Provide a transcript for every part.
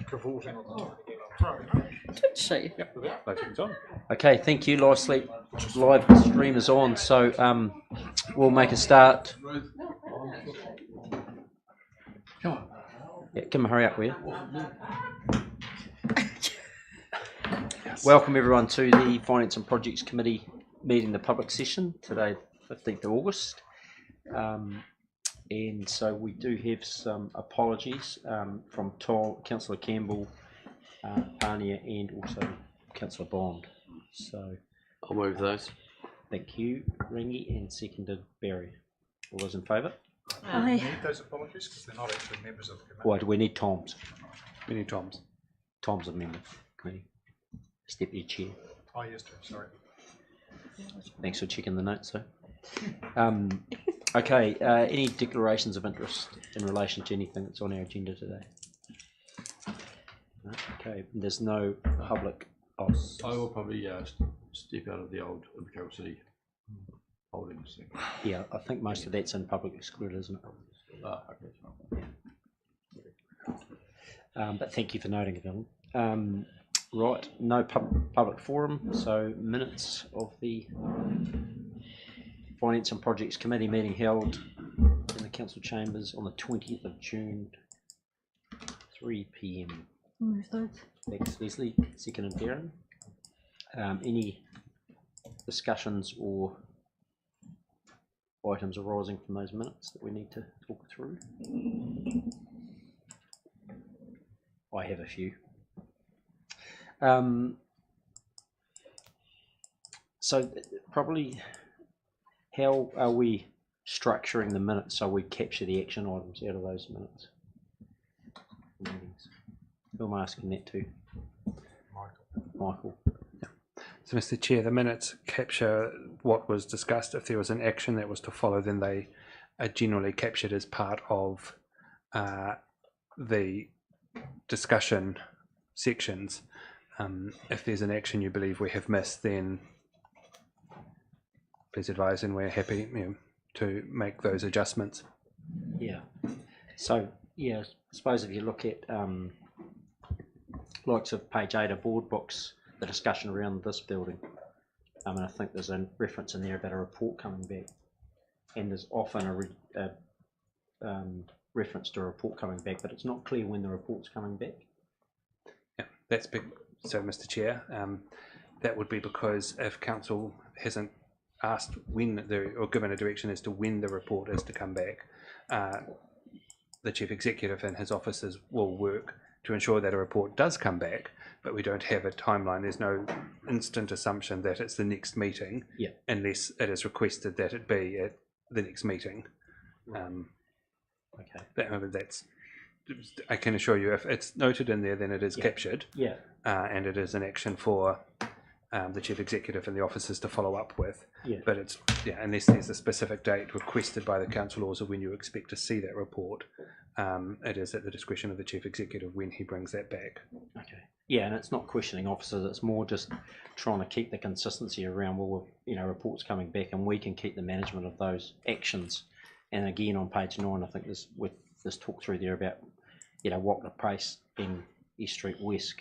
cavorting on the time. Did she? Yep, it's on. Okay, thank you. Live stream is on, so we'll make a start. Come on. Yeah, come on, hurry up, will you? Welcome everyone to the Finance and Projects Committee meeting, the public session today, 15th of August. And so we do have some apologies from Councillor Campbell, Pania, and also Councillor Bond. So I'll move those. thank you, Ringy, and seconded Barry. All those in favour? Do we need those apologies because they're not actually members of the committee? Why do we need Tom's? We need Tom's. Tom's a member of the committee. Deputy Chair. Oh, yes, Tom, sorry. Thanks for checking the notes, sir. Okay, any declarations of interest in relation to anything that's on our agenda today? No? Okay, there's no public. I will probably step out of the old Invercargill City holdings thing. Yeah, I think most of that's in public excluded, isn't it? Okay. But thank you for noting it, Alan. Right, no public forum, so minutes of the Finance and Projects Committee meeting held in the Council Chambers on the 20th of June, 3 p.m. Move those. Thanks, Leslie. Second and Darren. Any discussions or items arising from those minutes that we need to talk through? I have a few. So probably how are we structuring the minutes so we capture the action items out of those minutes? Who am I asking that to? Michael. So, Mr. Chair, the minutes capture what was discussed. If there was an action that was to follow, then they are generally captured as part of the discussion sections. If there's an action you believe we have missed, then please advise, and we're happy to make those adjustments. Yeah. So, yeah, I suppose if you look at likes of page 8 of board books, the discussion around this building, and I think there's a reference in there about a report coming back, and there's often a reference to a report coming back, but it's not clear when the report's coming back. Yeah, that's big. So, Mr. Chair, that would be because if council hasn't asked when or given a direction as to when the report is to come back, the Chief Executive and his officers will work to ensure that a report does come back, but we don't have a timeline. There's no instant assumption that it's the next meeting, unless it is requested that it be at the next meeting. Okay. That's. I can assure you, if it's noted in there, then it is captured. Yeah. And it is an action for the Chief Executive and the officers to follow up with. Yeah. But it's unless there's a specific date requested by the council or when you expect to see that report, it is at the discretion of the Chief Executive when he brings that back. Okay. Yeah, and it's not questioning officers. It's more just trying to keep the consistency around. Well, reports coming back, and we can keep the management of those actions. And again, on page 9, I think there's talk through there about Walker Place in East Street West,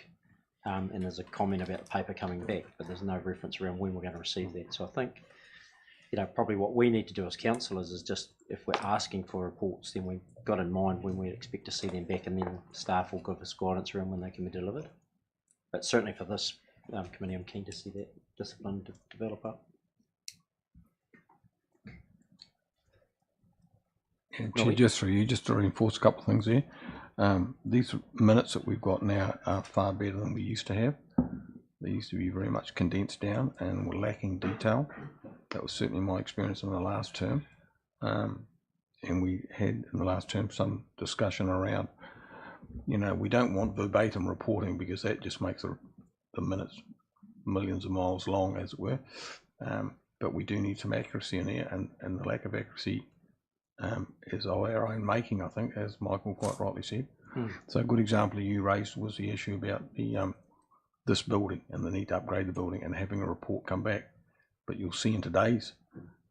and there's a comment about the paper coming back, but there's no reference around when we're going to receive that. So I think probably what we need to do as councillors is just, if we're asking for reports, then we've got in mind when we expect to see them back, and then staff will give us guidance around when they can be delivered. But certainly for this committee, I'm keen to see that discipline develop up. Chair, just to reinforce a couple of things here. These minutes that we've got now are far better than we used to have. They used to be very much condensed down and were lacking detail. That was certainly my experience in the last term. And we had in the last term some discussion around, we don't want verbatim reporting because that just makes the minutes millions of miles long, as it were. But we do need some accuracy in there, and the lack of accuracy is of our own making, I think, as Michael quite rightly said. So a good example you raised was the issue about the this building and the need to upgrade the building and having a report come back. But you'll see in today's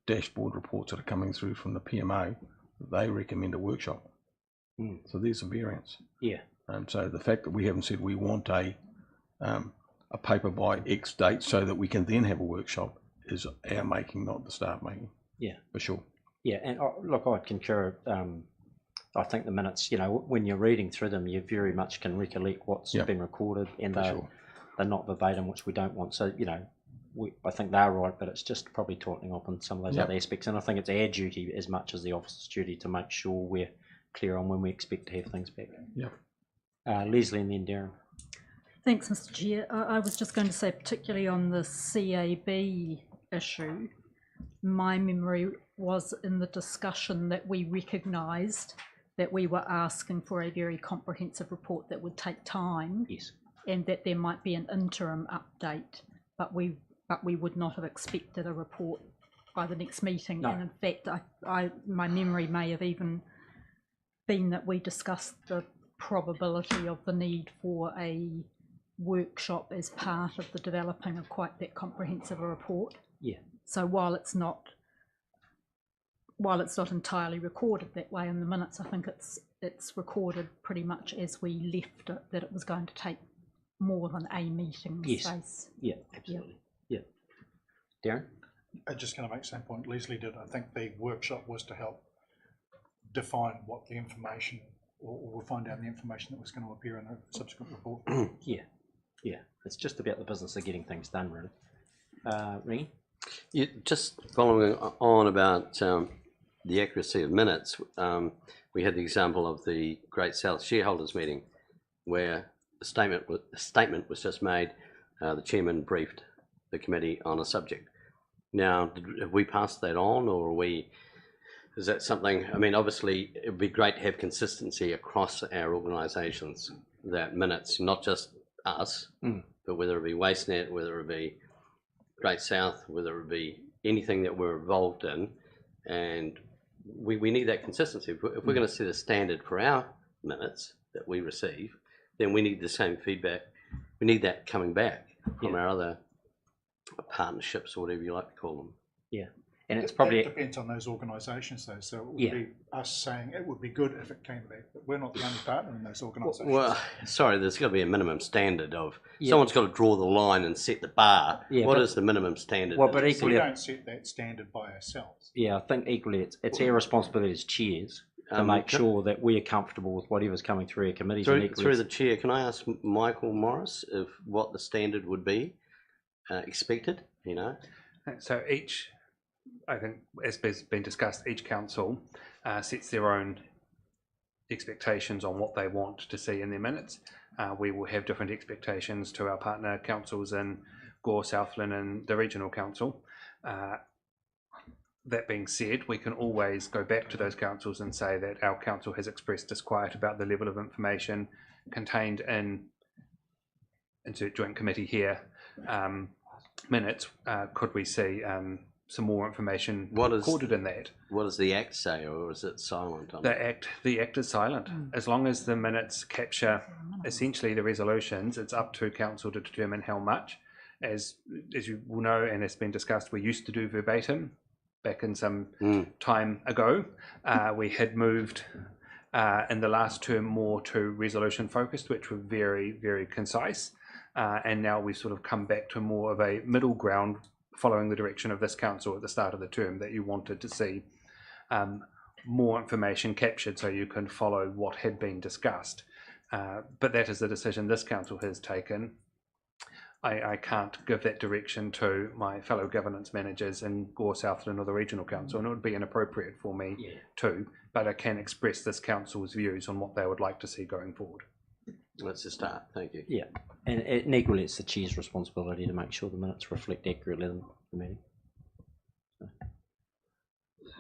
dashboard reports that are coming through from the PMO, they recommend a workshop. So there's a variance. Yeah. So the fact that we haven't said we want a paper by X date so that we can then have a workshop is our making, not the staff making. Yeah, for sure. Yeah, and look, I'd concur. I think the minutes, you know, when you're reading through them, you very much can recollect what's been recorded, and they're not verbatim, which we don't want. So, you know, I think they're right, but it's just probably tightening up on some of those other aspects. And I think it's our duty as much as the officer's duty to make sure we're clear on when we expect to have things back. Leslie and then Darren. Thanks, Mr. Chair. I was just going to say, particularly on the CAB issue, my memory was in the discussion that we recognised that we were asking for a very comprehensive report that would take time, and that there might be an interim update, but we would not have expected a report by the next meeting. No. And in fact, my memory may have even been that we discussed the probability of the need for a workshop as part of the developing of quite that comprehensive a report. Yeah. So while it's not entirely recorded that way in the minutes, I think it's recorded pretty much as we left it, that it was going to take more than a meeting space. Yeah, absolutely. Yeah. Darren? I'm just going to make the same point Leslie did. I think the workshop was to help define what the information, or find out the information that was going to appear in a subsequent report. Yeah. It's just about the business of getting things done, really. Ringy? Yeah, just following on about the accuracy of minutes, we had the example of the Great South shareholders meeting where a statement was just made. The chairman briefed the committee on a subject. Now, have we passed that on, or is that something? I mean, obviously, it would be great to have consistency across our organisations. That minutes, not just us, but whether it be WasteNet, whether it be Great South, whether it be anything that we're involved in, and we need that consistency. If we're going to set a standard for our minutes that we receive, then we need the same feedback. We need that coming back from our other partnerships, or whatever you like to call them. Yeah, and it's probably... It depends on those organisations, though. So it would be us saying it would be good if it came back, but we're not the only partner in those organisations. Well, sorry, there's got to be a minimum standard of... Someone's got to draw the line and set the bar. What is the minimum standard? Well, but equally... We don't set that standard by ourselves. Yeah, I think equally it's our responsibility as chairs to make sure that we're comfortable with whatever's coming through our committees. Through the chair, can I ask Michael Morris if what the standard would be expected, you know? So I think, as has been discussed, each council sets their own expectations on what they want to see in their minutes. We will have different expectations to our partner councils in Gore, Southland and the Regional Council. That being said, we can always go back to those councils and say that our council has expressed disquiet about the level of information contained in insert joint committee here minutes. Could we see some more information recorded in that? What does the Act say, or is it silent on the Act is silent. As long as the minutes capture essentially the resolutions, it's up to council to determine how much. As you will know, and it's been discussed, we used to do verbatim back in some time ago. We had moved in the last term more to resolution focused, which were very, very concise. And now we've sort of come back to more of a middle ground, following the direction of this council at the start of the term, that you wanted to see more information captured so you can follow what had been discussed. But that is the decision this council has taken. I can't give that direction to my fellow governance managers in Gore, Southland or the Regional Council, and it would be inappropriate for me too, but I can express this council's views on what they would like to see going forward. That's a start, thank you. Yeah, and equally it's the chair's responsibility to make sure the minutes reflect accurately in the meeting.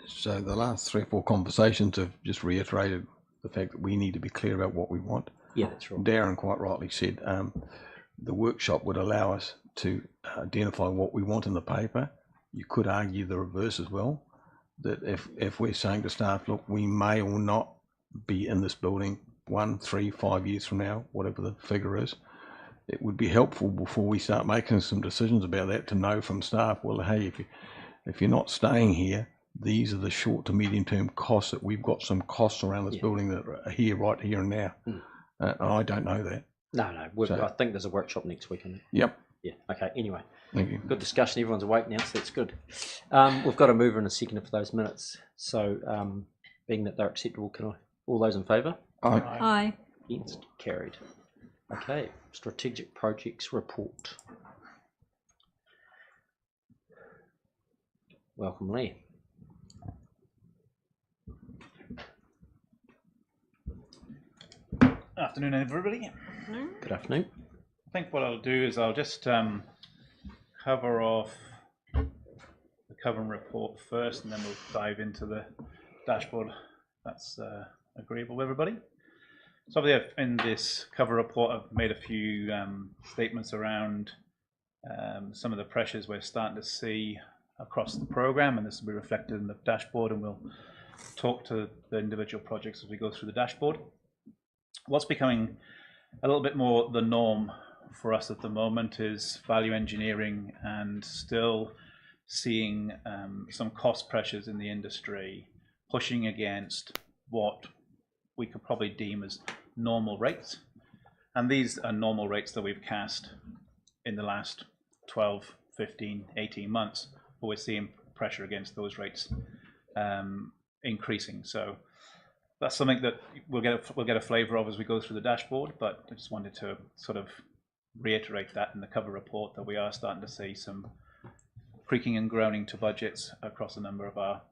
So the last 3 or 4 conversations have just reiterated the fact that we need to be clear about what we want. Yeah, that's right. Darren quite rightly said the workshop would allow us to identify what we want in the paper. You could argue the reverse as well, that if we're saying to staff, look, we may or not be in this building 1, 3, 5 years from now, whatever the figure is, it would be helpful before we start making some decisions about that to know from staff, well, hey, if you're not staying here, these are the short to medium term costs that we've got some costs around this building that are here, right here and now. I don't know that. No, So- I think there's a workshop next week. Isn't it? Yep. Yeah. Okay. Anyway, Thank you. good discussion. Everyone's awake now, so that's good. We've got a mover and a seconder for those minutes. So, being that they're acceptable, can I? All those in favour? Aye. Aye. Against? Carried. Okay. Strategic projects report. Welcome, Lee. Afternoon, everybody. Good afternoon. I think what I'll do is I'll just cover off the cover and report first, and then we'll dive into the dashboard. That's agreeable with everybody. So obviously in this cover report, I've made a few statements around some of the pressures we're starting to see across the program, and this will be reflected in the dashboard, and we'll talk to the individual projects as we go through the dashboard. What's becoming a little bit more the norm for us at the moment is value engineering, and still seeing some cost pressures in the industry pushing against what we could probably deem as normal rates. And these are normal rates that we've cast in the last 12, 15, 18 months, but we're seeing pressure against those rates increasing. So that's something that we'll get a flavour of as we go through the dashboard, but I just wanted to sort of reiterate that in the cover report, that we are starting to see some creaking and groaning to budgets across a number of our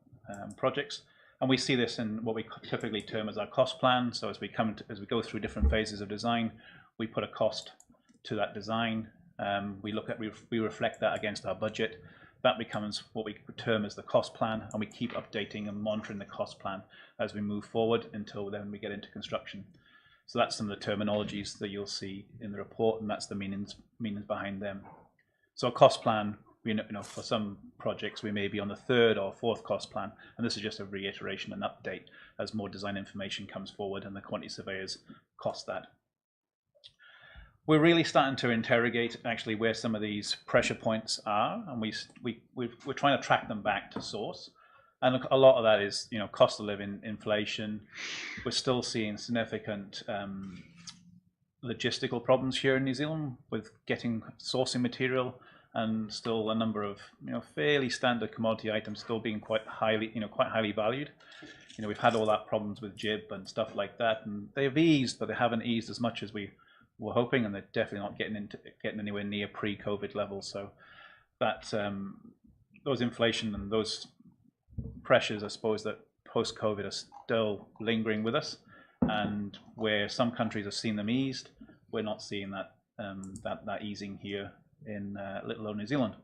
projects. And we see this in what we typically term as our cost plan. So as we go through different phases of design, we put a cost to that design. We reflect that against our budget. That becomes what we term as the cost plan, and we keep updating and monitoring the cost plan as we move forward until then we get into construction. So that's some of the terminologies that you'll see in the report, and that's the meanings behind them. So a cost plan, for some projects we may be on the third or fourth cost plan, and this is just a reiteration and update as more design information comes forward and the quantity surveyors cost that. We're really starting to interrogate actually where some of these pressure points are, and we're trying to track them back to source. And a lot of that is, cost of living, inflation. We're still seeing significant logistical problems here in New Zealand with sourcing material, and still a number of fairly standard commodity items still being quite highly valued. We've had all that problems with jib and stuff like that, and they've eased, but they haven't eased as much as we were hoping, and they're definitely not getting anywhere near pre-COVID levels. So that those inflation and those pressures, I suppose, that post-COVID are still lingering with us, and where some countries have seen them eased, we're not seeing that that easing here in little old New Zealand.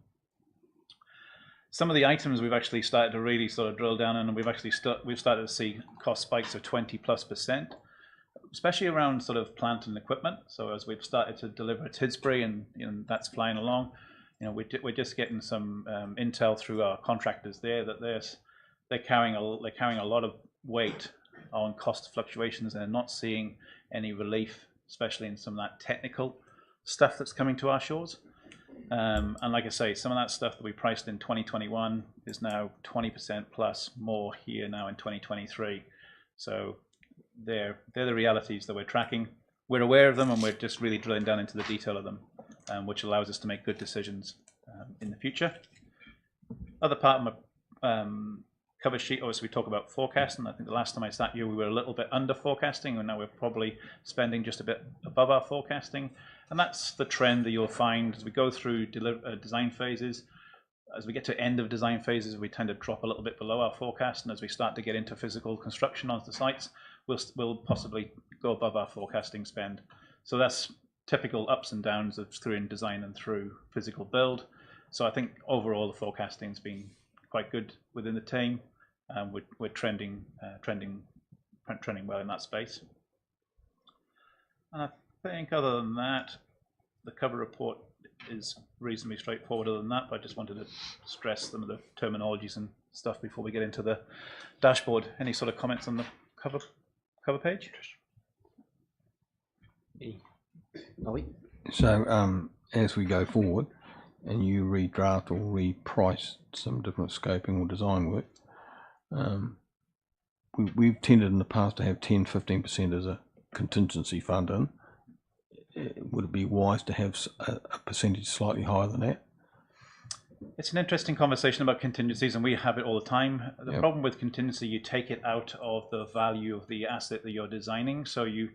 Some of the items we've actually started to really sort of drill down on, and we've started to see cost spikes of 20+%, especially around sort of plant and equipment. So as we've started to deliver at Tidsbury, and that's flying along, we're just getting some intel through our contractors there that they're carrying a lot of weight on cost fluctuations, and they're not seeing any relief, especially in some of that technical stuff that's coming to our shores. And like I say, some of that stuff that we priced in 2021 is now 20% plus more here now in 2023. So they're the realities that we're tracking. We're aware of them, and we're just really drilling down into the detail of them, which allows us to make good decisions in the future. Other part of my cover sheet, obviously we talk about forecasting. I think the last time I sat here we were a little bit under forecasting, and now we're probably spending just a bit above our forecasting. And that's the trend that you'll find as we go through design phases. As we get to end of design phases, we tend to drop a little bit below our forecast, and as we start to get into physical construction on the sites, we'll possibly go above our forecasting spend. So that's typical ups and downs of through in design and through physical build. So I think overall the forecasting's been quite good within the team, and we're trending well in that space. And I think other than that, the cover report is reasonably straightforward other than that, but I just wanted to stress some of the terminologies and stuff before we get into the dashboard. Any sort of comments on the cover page? So as we go forward and you redraft or reprice some different scoping or design work, we've tended in the past to have 10-15% as a contingency fund in, would it be wise to have a percentage slightly higher than that? It's an interesting conversation about contingencies, and we have it all the time. The Yep. problem with contingency, you take it out of the value of the asset that you're designing, so you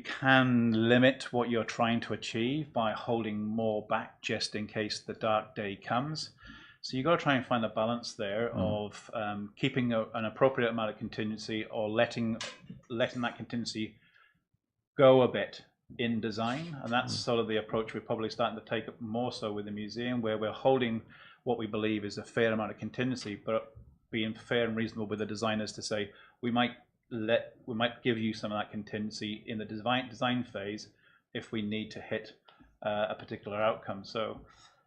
can limit what you're trying to achieve by holding more back just in case the dark day comes. So you've got to try and find a balance there of keeping an appropriate amount of contingency, or letting that contingency go a bit in design. And that's sort of the approach we're probably starting to take more so with the museum, where we're holding what we believe is a fair amount of contingency, but being fair and reasonable with the designers to say, we might give you some of that contingency in the design phase if we need to hit a particular outcome. So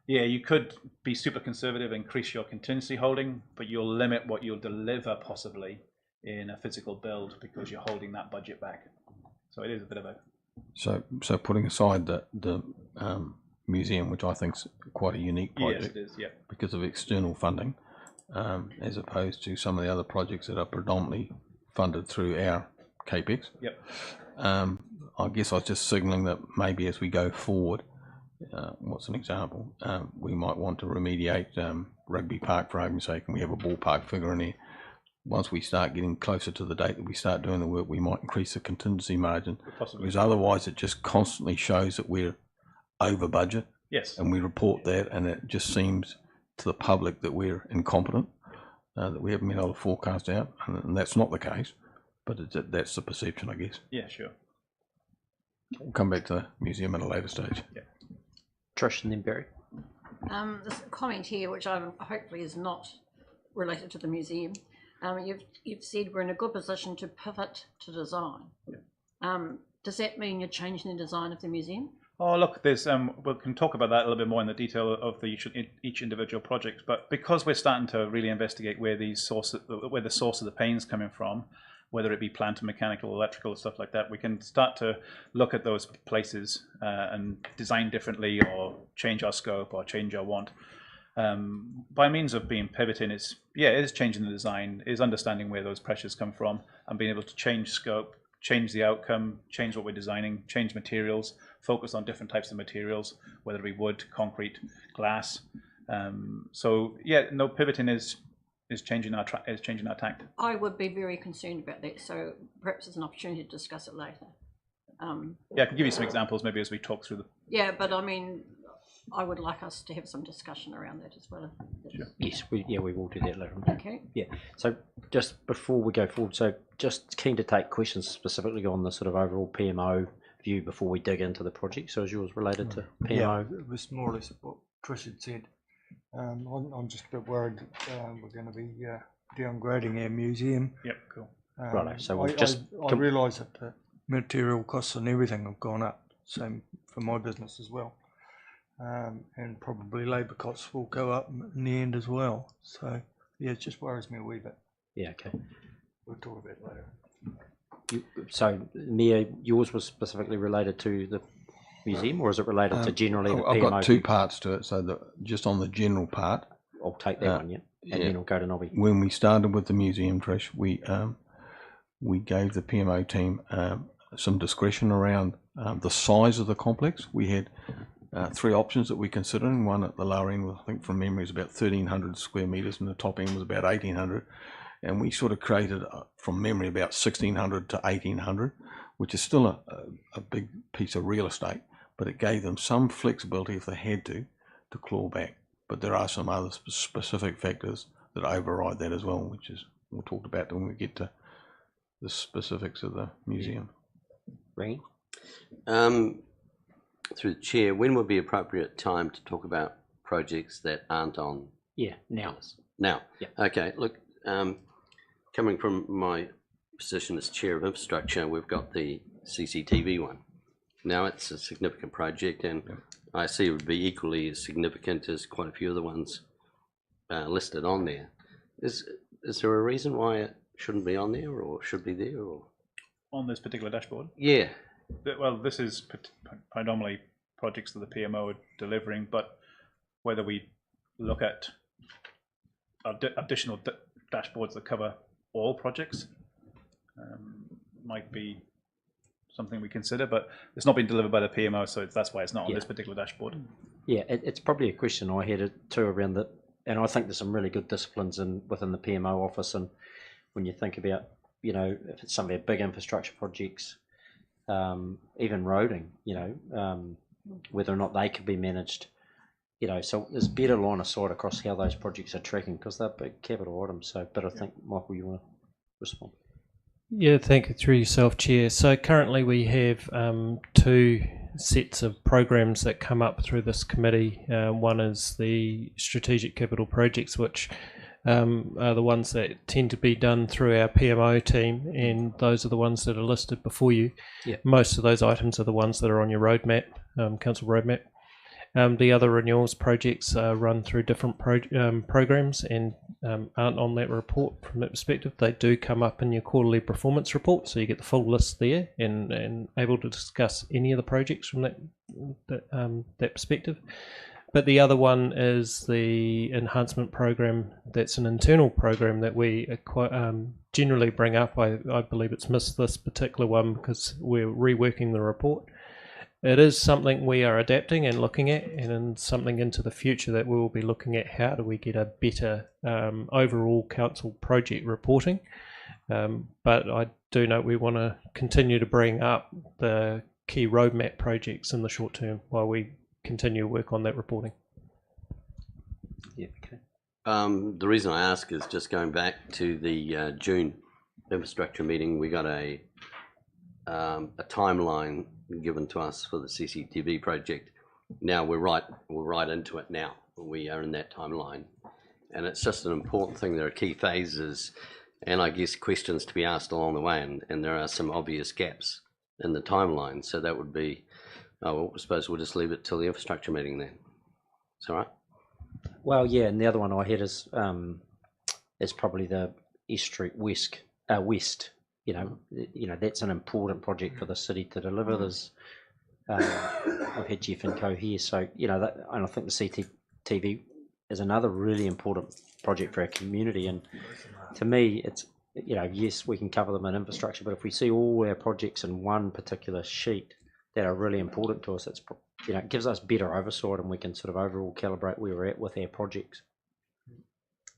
yeah, you could be super conservative, increase your contingency holding, but you'll limit what you'll deliver possibly in a physical build because you're holding that budget back. So it is a bit of a... So putting aside the museum, which I think is quite a unique project, Yes, it is, yeah. because of external funding, as opposed to some of the other projects that are predominantly funded through our capex. Yep. I guess I was just signalling that maybe as we go forward, what's an example? We might want to remediate Rugby Park, for argument's sake, and we have a ballpark figure in there. Once we start getting closer to the date that we start doing the work, we might increase the contingency margin, Possibly. because otherwise it just constantly shows that we're over budget, Yes. and we report that, and it just seems to the public that we're incompetent, that we haven't been able to forecast out, and that's not the case, but that's the perception, I guess. Yeah, sure. We'll come back to the museum at a later stage. Yeah. Trish and then Barry. There's a comment here which hopefully is not related to the museum. You've said we're in a good position to pivot to design. Yeah. Does that mean you're changing the design of the museum? Oh, look, there's we can talk about that a little bit more in the detail of each individual project. But because we're starting to really investigate where the source of the pain's coming from, whether it be plant and mechanical, electrical, stuff like that, we can start to look at those places and design differently, or change our scope, or change our want. By means of being pivoting, it is changing the design, is understanding where those pressures come from, and being able to change scope, change the outcome, change what we're designing, change materials, focus on different types of materials, whether it be wood, concrete, glass. So yeah, no, pivoting is changing our tact. I would be very concerned about that, so perhaps there's an opportunity to discuss it later. Yeah, I can give you some examples maybe as we talk through the... Yeah, but I mean, I would like us to have some discussion around that as well. Sure. Yes, we will do that later on. Okay. Yeah, so just before we go forward, so just keen to take questions specifically on the sort of overall PMO view before we dig into the project. So is yours related to PMO? Yeah, it was more or less what Trish had said. I'm just a bit worried we're going to be downgrading our museum. Yep, cool. Righto, so we'll just... I realise that the material costs and everything have gone up, same for my business as well. And probably labour costs will go up in the end as well. So yeah, it just worries me a wee bit. Yeah, okay. We'll talk about it later. So Mia, yours was specifically related to the museum, or is it related to generally the PMO? I've got two parts to it. So just on the general part, I'll take that one, yeah, and then I'll go to Nobby. when we started with the museum, Trish, we gave the PMO team some discretion around the size of the complex. We had three options that we considered, and one at the lower end, I think from memory, is about 1,300 square metres, and the top end was about 1,800. And we sort of created, from memory, about 1,600 to 1,800, which is still a big piece of real estate, but it gave them some flexibility if they had to claw back. But there are some other specific factors that override that as well, which is we'll talk about when we get to the specifics of the museum. Ring? Through the chair, when would be appropriate time to talk about projects that aren't on? Yeah, now. Now. Yeah. Okay, look, coming from my position as chair of infrastructure, we've got the CCTV one. Now it's a significant project, and I see it would be equally as significant as quite a few of the ones listed on there. Is there a reason why it shouldn't be on there, or should be there, or? On this particular dashboard? Yeah. Well, this is predominantly projects that the PMO are delivering, but whether we look at additional dashboards that cover all projects might be something we consider, but it's not been delivered by the PMO, so that's why it's not on Yeah. this particular dashboard. Yeah, it's probably a question I had too around that, and I think there's some really good disciplines within the PMO office, and when you think about, you know, if it's some of our big infrastructure projects, even roading, you know, whether or not they could be managed, you know, so there's better line of sight across how those projects are tracking because they're big capital items. So, but I think, Michael, you want to respond? Yeah, thank you, through yourself, Chair. So currently we have 2 sets of programs that come up through this committee. One is the strategic capital projects, which are the ones that tend to be done through our PMO team, and those are the ones that are listed before you. Yeah. Most of those items are the ones that are on your roadmap, council roadmap. The other renewals projects run through different programs and aren't on that report from that perspective. They do come up in your quarterly performance report, so you get the full list there and able to discuss any of the projects from that perspective. But the other one is the enhancement program. That's an internal program that we generally bring up. I believe it's missed this particular one because we're reworking the report. It is something we are adapting and looking at, and something into the future that we will be looking at. How do we get a better overall council project reporting? But I do know we want to continue to bring up the key roadmap projects in the short term while we continue work on that reporting. Yeah, okay. The reason I ask is just going back to the June infrastructure meeting. We got a timeline given to us for the CCTV project. Now we're right into it now. We are in that timeline, and it's just an important thing. There are key phases, and I guess questions to be asked along the way, and there are some obvious gaps in the timeline. So that would be, well, I suppose we'll just leave it till the infrastructure meeting then. Is that right? Well, yeah, and the other one I had is probably the East Street West. You know, that's an important project for the city to deliver. There's, I've had Jeff and Co here, so you know, and I think the CCTV is another really important project for our community. And to me, it's, you know, yes, we can cover them in infrastructure, but if we see all our projects in one particular sheet that are really important to us, it's, you know, it gives us better oversight, and we can sort of overall calibrate where we're at with our projects.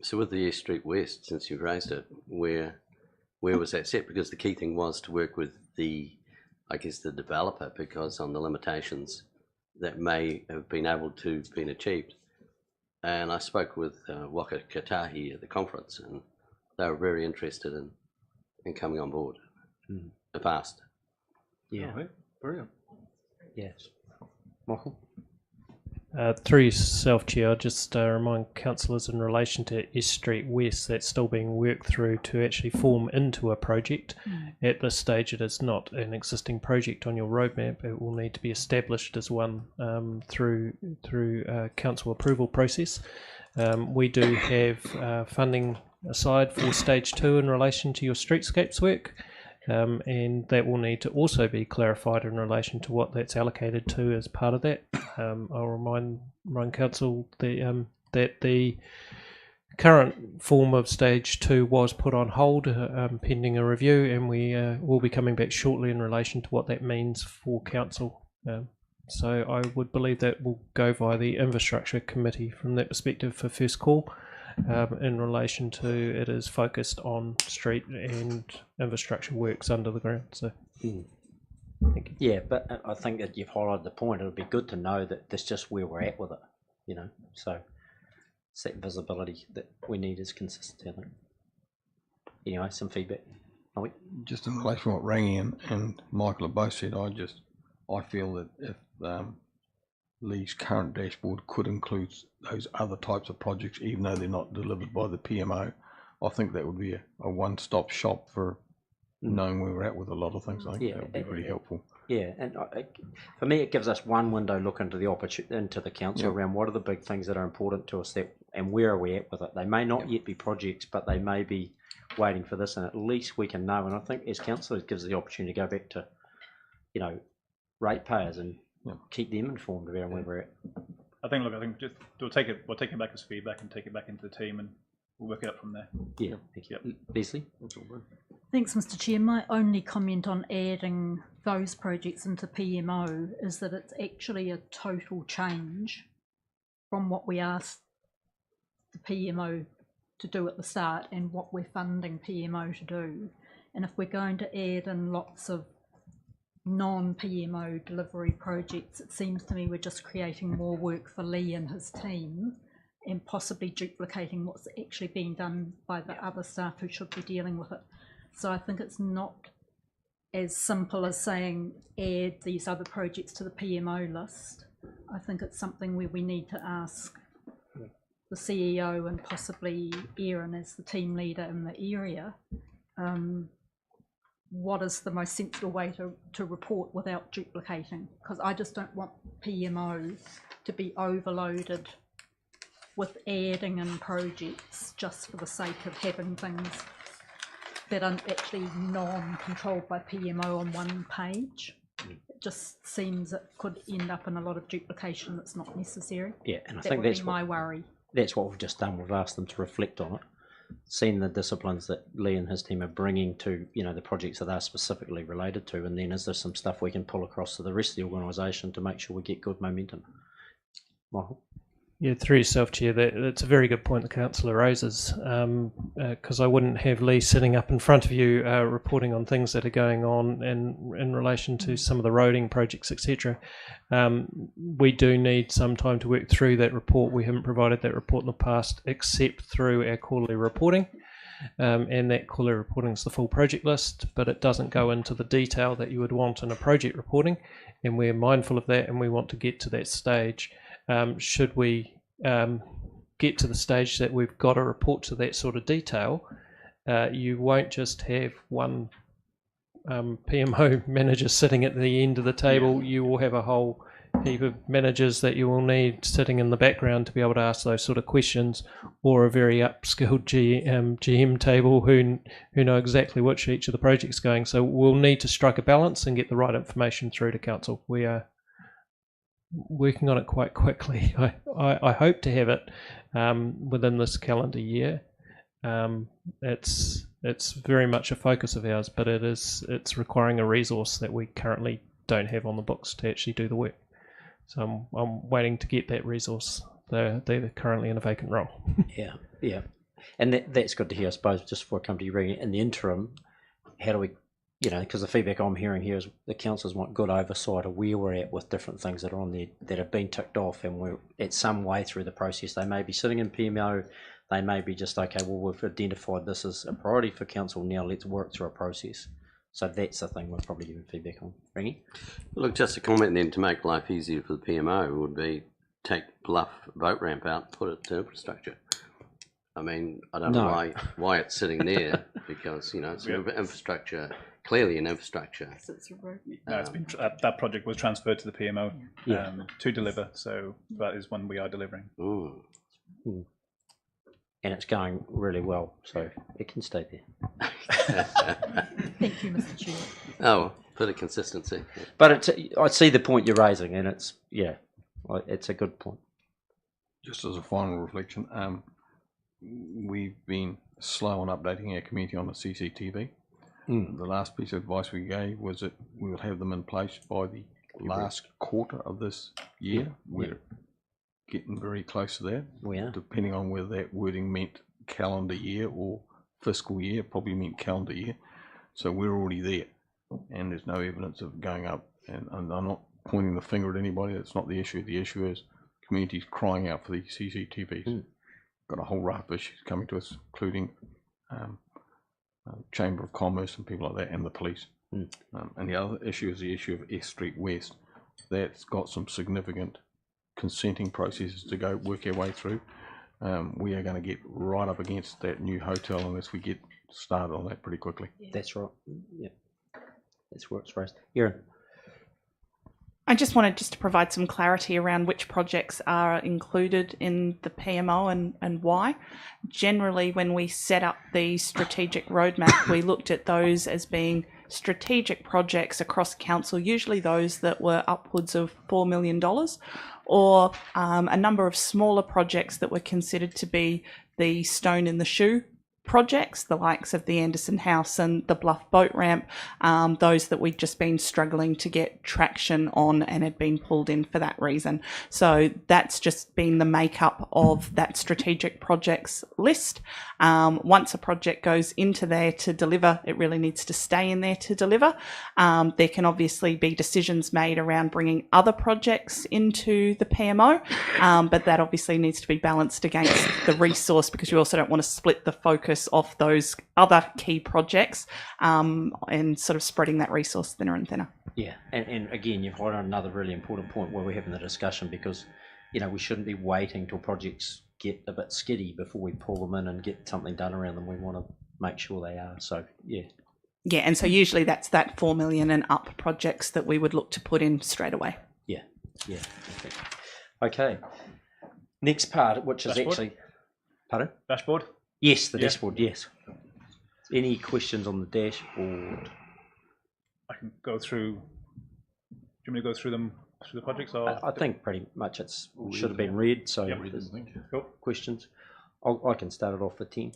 So with the East Street West, since you've raised it, where was that set? Because the key thing was to work with the developer, because on the limitations that may have been able to been achieved. And I spoke with Waka Katahi at the conference, and they were very interested in coming on board. Fast. Yeah. All right, brilliant. Yes. Michael? Through yourself, Chair, I'll just remind councillors in relation to East Street West, that's still being worked through to actually form into a project. At this stage, it is not an existing project on your roadmap. It will need to be established as one through council approval process. We do have funding aside for stage 2 in relation to your streetscapes work. And that will need to also be clarified in relation to what that's allocated to as part of that. I'll remind council that the current form of stage 2 was put on hold pending a review, and we will be coming back shortly in relation to what that means for council. So I would believe that will go via the infrastructure committee from that perspective for first call. In relation to, it is focused on street and infrastructure works under the ground. So, thank you. Yeah, but I think that you've highlighted the point. It would be good to know that that's just where we're at with it, you know. So it's that visibility that we need as consistency, I think. Anyway, some feedback. Are we? Just in relation to what Rangi and Michael have both said, I feel that if Lee's current dashboard could include those other types of projects, even though they're not delivered by the PMO, I think that would be a one-stop shop for knowing where we're at with a lot of things. I think that would be very helpful. Yeah, and for me, it gives us one window look into the into the council around what are the big things that are important to us, and where are we at with it. They may not yet be projects, but they may be waiting for this, and at least we can know. And I think as councillors, it gives us the opportunity to go back to, you know, ratepayers and keep them informed about where we're at. I think just we'll take it back as feedback and take it back into the team, and we'll work it up from there. Yeah, thank you. Leslie? Thanks, Mr. Chair. My only comment on adding those projects into PMO is that it's actually a total change from what we asked the PMO to do at the start and what we're funding PMO to do. And if we're going to add in lots of non-PMO delivery projects, it seems to me we're just creating more work for Lee and his team and possibly duplicating what's actually being done by the other staff who should be dealing with it. So I think it's not as simple as saying add these other projects to the PMO list. I think it's something where we need to ask the CEO and possibly Erin as the team leader in the area, what is the most sensible way to report without duplicating? Because I just don't want PMO to be overloaded with adding in projects just for the sake of having things that are actually non-controlled by PMO on one page. It just seems it could end up in a lot of duplication that's not necessary. Yeah, and I that think would that's be my worry. That's what we've just done. We've asked them to reflect on it, seen the disciplines that Lee and his team are bringing to, you know, the projects that they're specifically related to, and then is there some stuff we can pull across to the rest of the organisation to make sure we get good momentum. Michael? Yeah, through yourself, Chair, that's a very good point the councillor raises, because I wouldn't have Lee sitting up in front of you reporting on things that are going on in relation to some of the roading projects, etc. We do need some time to work through that report. We haven't provided that report in the past except through our quarterly reporting, and that quarterly reporting is the full project list, but it doesn't go into the detail that you would want in a project reporting, and we're mindful of that and we want to get to that stage. Should we get to the stage that we've got a report to that sort of detail, you won't just have one PMO manager sitting at the end of the table. You will have a whole heap of managers that you will need sitting in the background to be able to ask those sort of questions, or a very upskilled GM table who know exactly which each of the projects are going. So we'll need to strike a balance and get the right information through to council. We are working on it quite quickly. I hope to have it within this calendar year. It's very much a focus of ours, but it's requiring a resource that we currently don't have on the books to actually do the work. So I'm waiting to get that resource. They're currently in a vacant role. Yeah, and that's good to hear. I suppose just before I come to you, Regan, in the interim, how do we? You know, because the feedback I'm hearing here is the councillors want good oversight of where we're at with different things that are on there that have been ticked off, and we're at some way through the process. They may be sitting in PMO, they may be just, okay, well, we've identified this as a priority for council, now let's work through a process. So that's the thing we're probably giving feedback on. Ringy? Look, just a comment then to make life easier for the PMO would be take Bluff boat ramp out and put it to infrastructure. I mean, I don't know why it's sitting there, because, you know, it's infrastructure. Clearly an infrastructure. No, it's been that project was transferred to the PMO to deliver, so that is one we are delivering. And it's going really well, so it can stay there. Thank you, Mr. Chair. Oh, bit of consistency. But I see the point you're raising, and it's a good point. Just as a final reflection, we've been slow on updating our community on the CCTV. The last piece of advice we gave was that we would have them in place by the last quarter of this year. We're getting very close to that. We are. Depending on whether that wording meant calendar year or fiscal year, probably meant calendar year. So we're already there, and there's no evidence of going up. And I'm not pointing the finger at anybody. That's not the issue. The issue is communities crying out for these CCTVs. Got a whole raft of issues coming to us, including Chamber of Commerce and people like that, and the police. And the other issue is the issue of S Street West. That's got some significant consenting processes to go work our way through. We are going to get right up against that new hotel unless we get started on that pretty quickly. That's right. Yeah, that's where it's raised. Erin? I just wanted to provide some clarity around which projects are included in the PMO and why. Generally, when we set up the strategic roadmap, we looked at those as being strategic projects across council, usually those that were upwards of $4 million, or a number of smaller projects that were considered to be the stone in the shoe projects, the likes of the Anderson House and the Bluff Boat Ramp, those that we've just been struggling to get traction on and had been pulled in for that reason. So that's just been the makeup of that strategic projects list. Once a project goes into there to deliver, it really needs to stay in there to deliver. There can obviously be decisions made around bringing other projects into the PMO, but that obviously needs to be balanced against the resource, because you also don't want to split the focus off those other key projects and sort of spreading that resource thinner and thinner. Yeah, and again, you've highlighted another really important point where we're having the discussion, because we shouldn't be waiting till projects get a bit skiddy before we pull them in and get something done around them. We want to make sure they are. So yeah, and so usually that's that 4 million and up projects that we would look to put in straight away. Yeah. Okay. Next part, which is Dashboard? actually, pardon? Dashboard? Yes, the dashboard. Yes. Any questions on the dashboard? I can go through. Do you want me to go through them through the projects? Or I think pretty much should have been read. So Yep. there's Cool. questions. I can start it off for 10.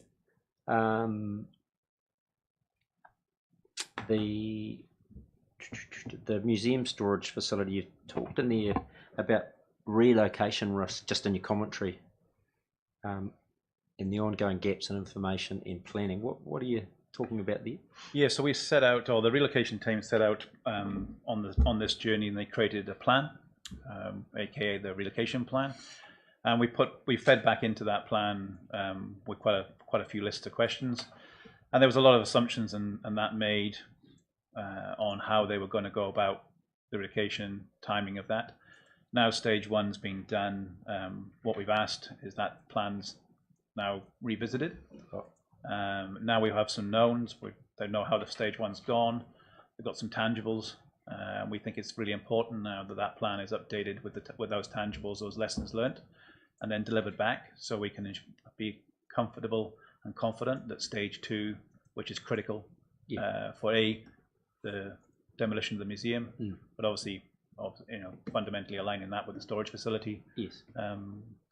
The museum storage facility, you talked in there about relocation risk, just in your commentary, in the ongoing gaps in information and planning. What are you talking about there? Yeah, so we set out, or the relocation team set out on this journey, and they created a plan, aka the relocation plan, and we fed back into that plan with quite a few lists of questions, and there was a lot of assumptions and that made on how they were going to go about the relocation, timing of that. Now stage one's been done. What we've asked is that plan's now revisited. Now we have some knowns. They know how the stage one's gone. We've got some tangibles. We think it's really important now that plan is updated with those tangibles, those lessons learnt, and then delivered back, so we can be comfortable and confident that stage two, which is critical for the demolition of the museum, but obviously fundamentally aligning that with the storage facility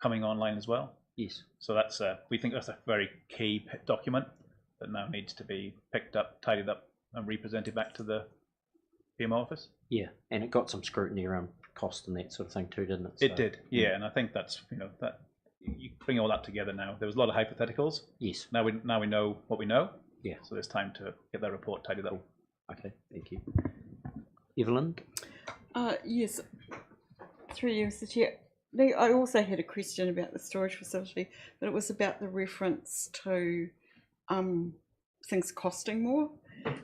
coming online as well. Yes. So that's we think that's a very key document that now needs to be picked up, tidied up, and represented back to the PMO office. Yeah, and it got some scrutiny around cost and that sort of thing too, didn't it? It did, yeah, and I think that's that you bring all that together now. There was a lot of hypotheticals. Yes. Now we know what we know. Yeah. So it's time to get that report tidied up. Okay, thank you. Evelyn? Yes, through you, Mr. Chair. I also had a question about the storage facility, but it was about the reference to things costing more.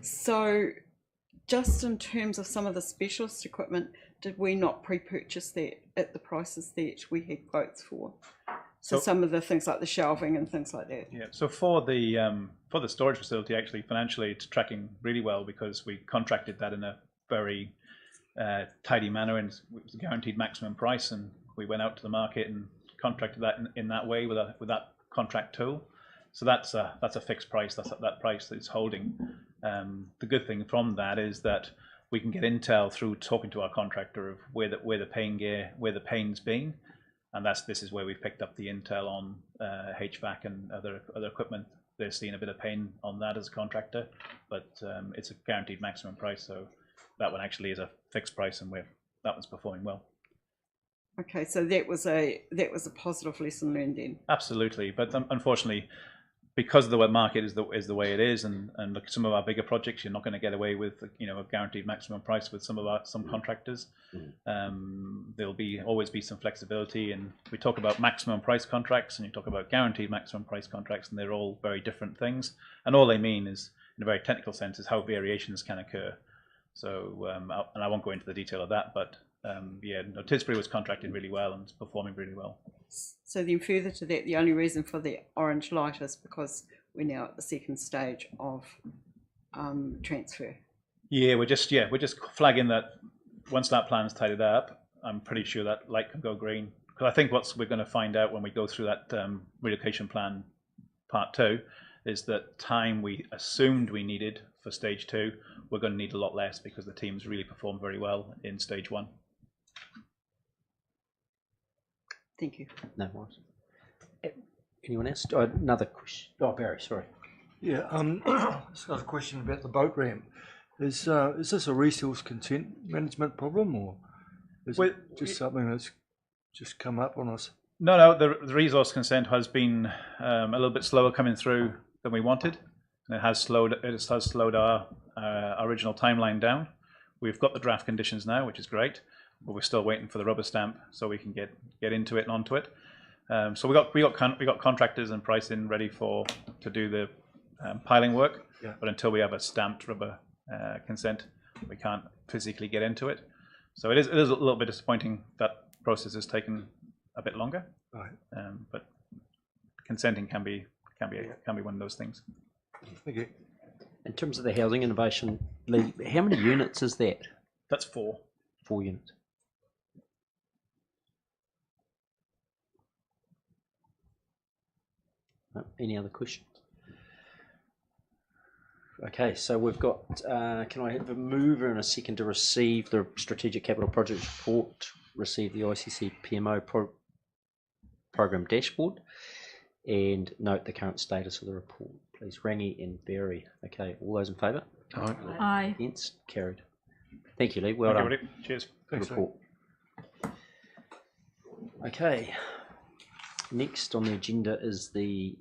So just in terms of some of the specialist equipment, did we not pre-purchase that at the prices that we had quotes for? So some of the things like the shelving and things like that. Yeah. So for the storage facility, actually financially, it's tracking really well, because we contracted that in a very tidy manner, and it was a guaranteed maximum price, and we went out to the market and contracted that in that way with that contract tool. So that's a fixed price. That's that price that it's holding. The good thing from that is that we can get intel through talking to our contractor of where the pain's been, and this is where we've picked up the intel on HVAC and other equipment. They're seeing a bit of pain on that as a contractor, but it's a guaranteed maximum price. So that one actually is a fixed price, and that one's performing well. Okay, so that was a positive lesson learned then. Absolutely, but unfortunately, because the web market is the way it is, and look, some of our bigger projects, you're not going to get away with a guaranteed maximum price with some contractors. There'll always be some flexibility, and we talk about maximum price contracts, and you talk about guaranteed maximum price contracts, and they're all very different things. And all they mean is, in a very technical sense, is how variations can occur. So, and I won't go into the detail of that, but Tisbury was contracted really well and is performing really well. So then further to that, the only reason for the orange light is because we're now at the second stage of transfer. Yeah, we're just flagging that once that plan's tidied up, I'm pretty sure that light can go green. Because I think what we're going to find out when we go through that relocation plan part 2 is that time we assumed we needed for stage 2, we're going to need a lot less, because the teams really performed very well in stage 1. Thank you. No worries. Anyone else? Another question? Oh, Barry, sorry. Yeah, just got a question about the boat ramp. Is this a resource consent management problem, or is Well, it just something that's just come up on us? No, the resource consent has been a little bit slower coming through than we wanted. And it has slowed our original timeline down. We've got the draft conditions now, which is great, but we're still waiting for the rubber stamp so we can get into it and onto it. So we got contractors and pricing ready to do the piling work, Yeah. but until we have a stamped rubber consent, we can't physically get into it. So it is a little bit disappointing that process has taken a bit longer. Right. But consenting can be one of those things. Thank you. In terms of the housing innovation, Lee, how many units is that? That's 4. 4 units. No, any other questions? Okay, so we've got, can I have a mover and a second to receive the Strategic Capital Projects Report, receive the ICC PMO program dashboard, and note the current status of the report. Please, Rangi and Barry. Okay, all those in favour? Aye. Aye. Against? Carried. Thank you, Lee. Well Thank done. you, buddy. Cheers. Thanks, Report. Okay. Next on the agenda is the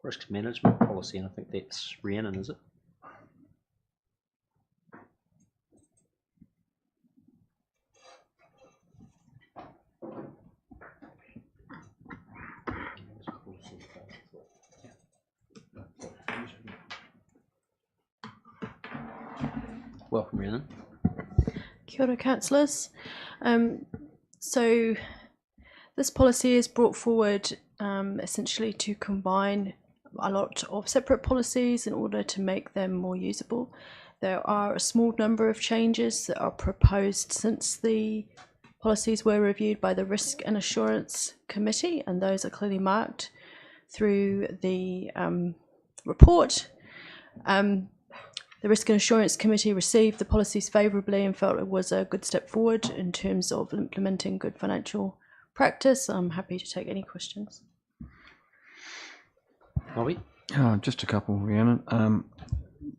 risk management policy, and I think that's Rhiannon, is it? Welcome, Rhiannon. Kia ora, councillors. So this policy is brought forward essentially to combine a lot of separate policies in order to make them more usable. There are a small number of changes that are proposed since the policies were reviewed by the Risk and Assurance Committee, and those are clearly marked through the report. The Risk and Assurance Committee received the policies favourably and felt it was a good step forward in terms of implementing good financial practice. I'm happy to take any questions. Bobby? Just a couple, Rhiannon.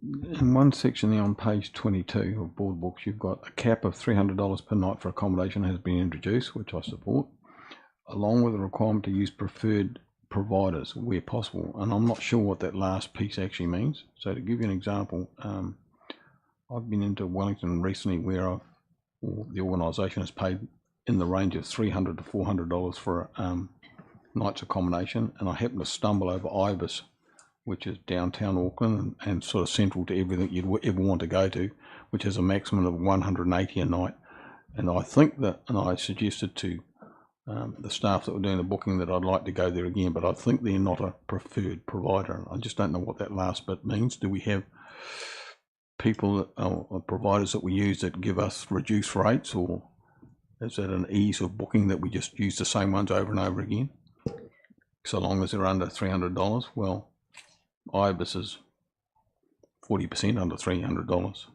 In one section there on page 22 of board books, you've got a cap of $300 per night for accommodation has been introduced, which I support, along with a requirement to use preferred providers where possible. And I'm not sure what that last piece actually means. So to give you an example, I've been into Wellington recently where the organisation has paid in the range of $300 to $400 for night's accommodation, and I happened to stumble over Ibis, which is downtown Auckland and sort of central to everything you'd ever want to go to, which has a maximum of 180 a night. And I think that, and I suggested to the staff that were doing the booking that I'd like to go there again, but I think they're not a preferred provider. I just don't know what that last bit means. Do we have people or providers that we use that give us reduced rates, or is that an ease of booking that we just use the same ones over and over again, so long as they're under $300? Well, Ibis is 40% under $300.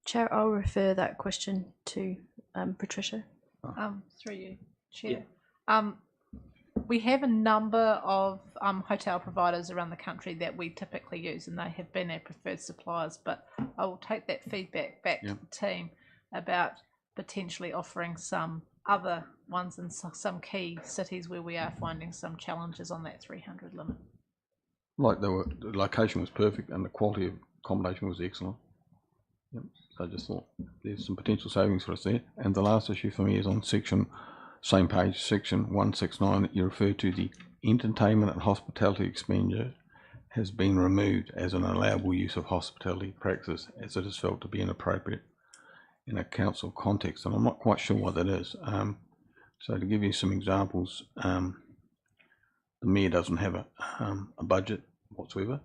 Chair, I'll refer that question to Patricia. Through you, Chair. Yeah. We have a number of hotel providers around the country that we typically use, and they have been our preferred suppliers, but I will take that feedback back to the team about potentially offering some other ones in some key cities where we are finding some challenges on that 300 limit. Like the location was perfect and the quality of accommodation was excellent. Yep. So I just thought there's some potential savings for us there. And the last issue for me is on same page, section 169, that you refer to the entertainment and hospitality expenditure has been removed as an allowable use of hospitality practices as it is felt to be inappropriate in a council context. And I'm not quite sure what that is. So to give you some examples, the mayor doesn't have a budget whatsoever.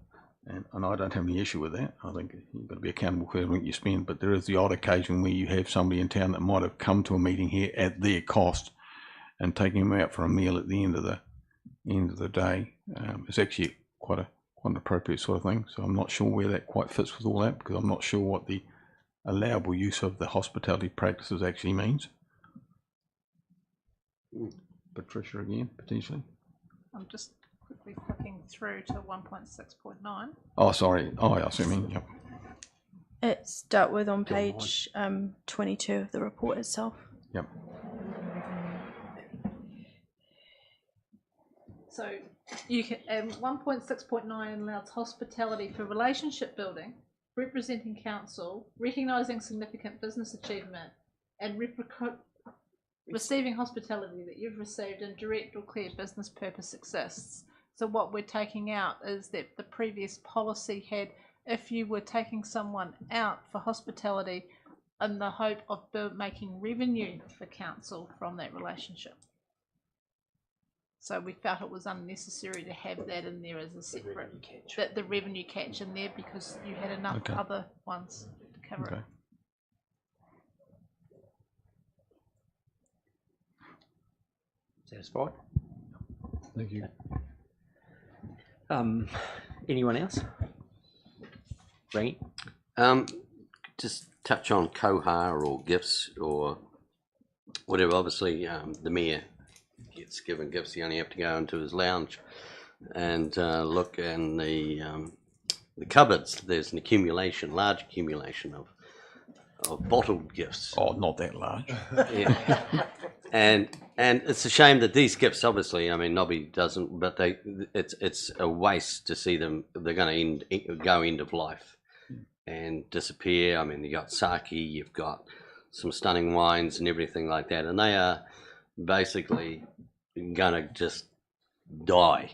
And I don't have any issue with that. I think you've got to be accountable for everything you spend, but there is the odd occasion where you have somebody in town that might have come to a meeting here at their cost, and taking them out for a meal at the end of the day is actually quite an appropriate sort of thing. So I'm not sure where that quite fits with all that, because I'm not sure what the allowable use of the hospitality practices actually means. Patricia again, potentially. I'm just quickly flicking through to 1.6.9. Oh, sorry. Oh, I see what you mean. Yep. It's dealt with on page 22 of the report itself. Yep. So you can 1.6.9 allows hospitality for relationship building, representing council, recognising significant business achievement, and receiving hospitality that you've received and direct or clear business purpose exists. So what we're taking out is that the previous policy had, if you were taking someone out for hospitality in the hope of making revenue for council from that relationship. So we felt it was unnecessary to have that in there as a separate, the revenue catch in there, because you had enough other ones to cover it. Satisfied? Thank you. Anyone else? Rangy? Just touch on kohar or gifts or whatever. Obviously, the mayor gets given gifts. He only have to go into his lounge and look in the cupboards. There's an accumulation, large accumulation of bottled gifts. Oh, not that large. Yeah. And it's a shame that these gifts, obviously, I mean, Nobby doesn't, but it's a waste to see them. They're going to go end of life and disappear. I mean, you got sake, you've got some stunning wines and everything like that, and they are basically going to just die,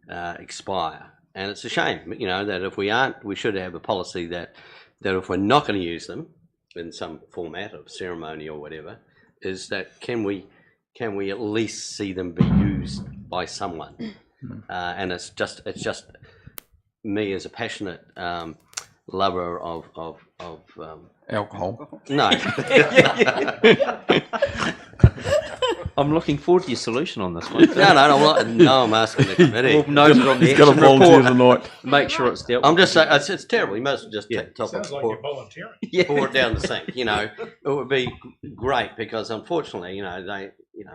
expire. And it's a shame, you know, that if we aren't, we should have a policy that if we're not going to use them in some format of ceremony or whatever, is that can we at least see them be used by someone? And it's just me as a passionate lover of alcohol. No. I'm looking forward to your solution on this one. No, I'm asking the committee. We'll note it on the He's got a volunteer tonight. Make sure it's dealt with. I'm just saying, it's terrible. You must have just take the top Sounds of like it, you're volunteering. pour it down the sink. You know, it would be great because unfortunately, you know,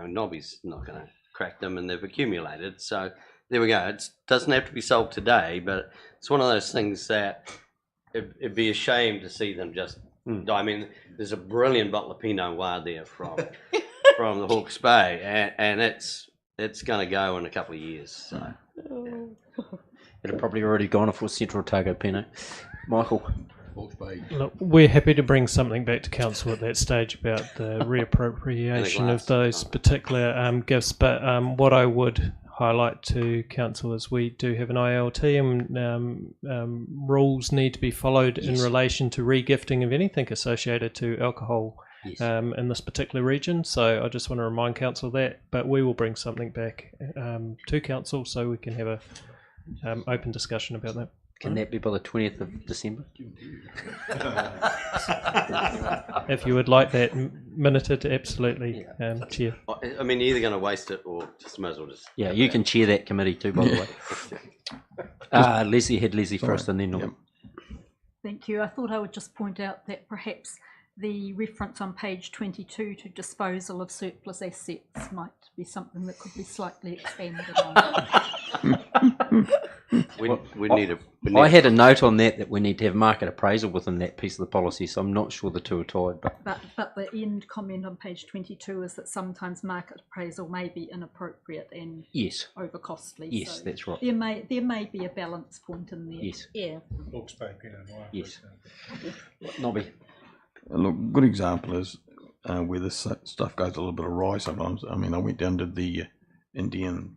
Nobby's not going to crack them and they've accumulated. So there we go. It doesn't have to be solved today, but it's one of those things that it'd be a shame to see them just die. I mean, there's a brilliant bottle of Pinot Noir there from the Hawke's Bay, and it's going to go in a couple of years. So. It'd probably already gone if it was Central Otago Pinot. Michael? Look, we're happy to bring something back to council at that stage about the reappropriation of those particular gifts, but what I would highlight to council is we do have an ILT and rules need to be followed in relation to regifting of anything associated to alcohol in this particular region. So I just want to remind council of that, but we will bring something back to council so we can have a open discussion about that. Can that be by the 20th of December? If you would like that minuted, absolutely, Chair. I mean, you're either going to waste it or just might as well just... Yeah, you can chair that committee too, by the way. Leslie first and then Norm. Thank you. I thought I would just point out that perhaps the reference on page 22 to disposal of surplus assets might be something that could be slightly expanded on. I had a note on that we need to have market appraisal within that piece of the policy, so I'm not sure the two are tied. But the end comment on page 22 is that sometimes market appraisal may be inappropriate and over costly. Yes, so that's right. There may be a balance point in there. Yes. Yeah. Hawke's Bay Pinot Noir. Yes. Nobby. Look, good example is where this stuff goes a little bit awry sometimes. I mean, I went down to the Indian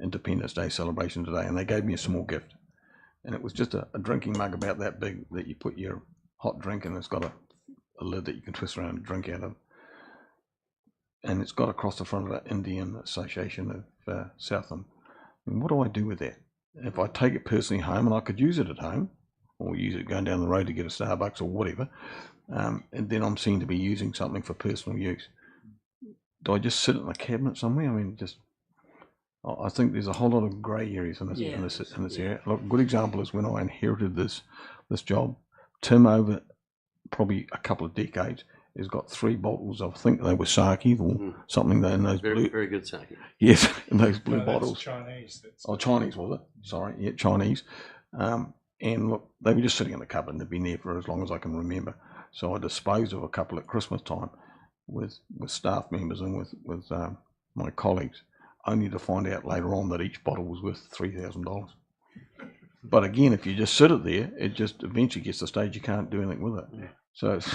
Independence Day celebration today, and they gave me a small gift, and it was just a drinking mug about that big that you put your hot drink in. It's got a lid that you can twist around and drink out of, and it's got across the front of the Indian Association of Southland. I mean, what do I do with that? If I take it personally home, and I could use it at home, or use it going down the road to get a Starbucks or whatever, and then I'm seen to be using something for personal use, do I just sit it in a cabinet somewhere? I mean, I think there's a whole lot of grey areas in this area. Look, a good example is when I inherited this job. Tim, over probably a couple of decades, has got 3 bottles. I think they were sake or something. That in those blue, very good sake. yes, in those blue No, that's bottles. Chinese. Oh, Chinese was it? Sorry, yeah, Chinese. And look, they were just sitting in the cupboard and they've been there for as long as I can remember. So I disposed of a couple at Christmas time with staff members and with my colleagues, only to find out later on that each bottle was worth $3,000. But again, if you just sit it there, it just eventually gets to the stage you can't do anything with it. Yeah. So it's,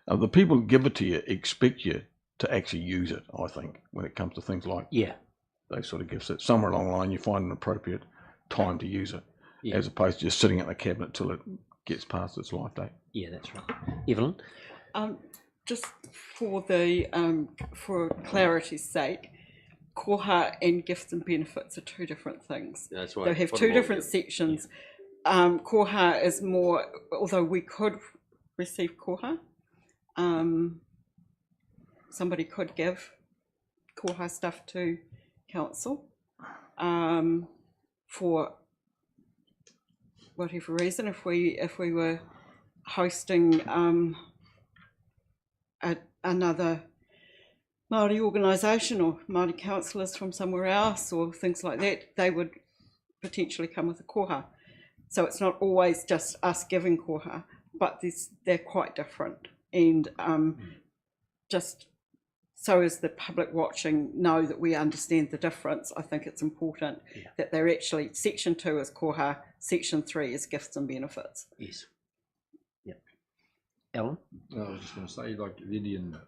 the people who give it to you expect you to actually use it, I think, when it comes to things like those sort of gifts. That somewhere along the line you find an appropriate time to use it, as opposed to just sitting in the cabinet till it gets past its life date. Yeah, that's right. Evelyn? Just for the for clarity's sake, koha and gifts and benefits are 2 different things. That's right. They have 2 different sections. Koha is more, although we could receive koha, somebody could give koha stuff to council for whatever reason. If we were hosting another Māori organisation or Māori councillors from somewhere else or things like that, they would potentially come with a koha. So it's not always just us giving koha, but they're quite different. And just so as the public watching know that we understand the difference, I think it's important that they're actually, section 2 is koha, section 3 is gifts and benefits. Yes. Yep. Alan? I was just going to say, like, the Indian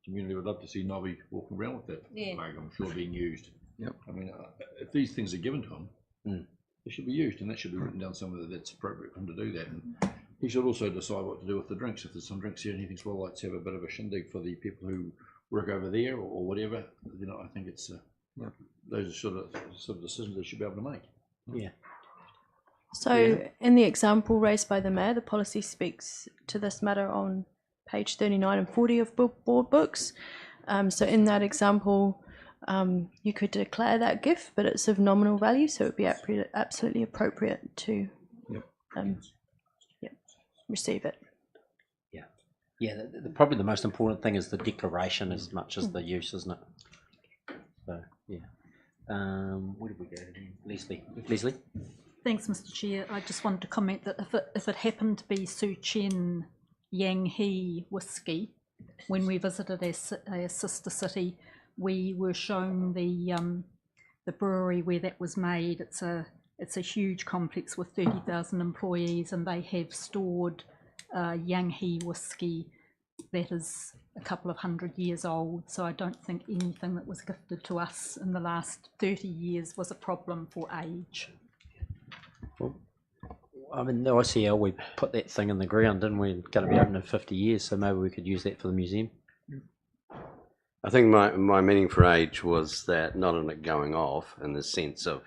community would love to see Nobby walking around with that mug, I'm sure, being used. Yep. I mean, if these things are given to him, they should be used, and that should be written down somewhere that's appropriate for him to do that. And he should also decide what to do with the drinks. If there's some drinks here and he thinks, well, let's have a bit of a shindig for the people who work over there or whatever, you know, I think it's those are sort of decisions they should be able to make. Yeah. So in the example raised by the Mayor, the policy speaks to this matter on page 39 and 40 of board books. So in that example, you could declare that gift, but it's of nominal value, so it would be absolutely appropriate to receive it. Yeah, probably the most important thing is the declaration as much as the use, isn't it? So, yeah. Where did we go? Leslie? Thanks, Mr. Chair. I just wanted to comment that if it happened to be Su Chen Yang He whiskey, when we visited our sister city, we were shown the brewery where that was made. It's a huge complex with 30,000 employees, and they have stored Yang He whiskey that is a couple of 100 years old. So I don't think anything that was gifted to us in the last 30 years was a problem for age. Well, I mean, the ICL, we put that thing in the ground, didn't we? It's going to be open in 50 years, so maybe we could use that for the museum. I think my meaning for age was that not in it going off in the sense of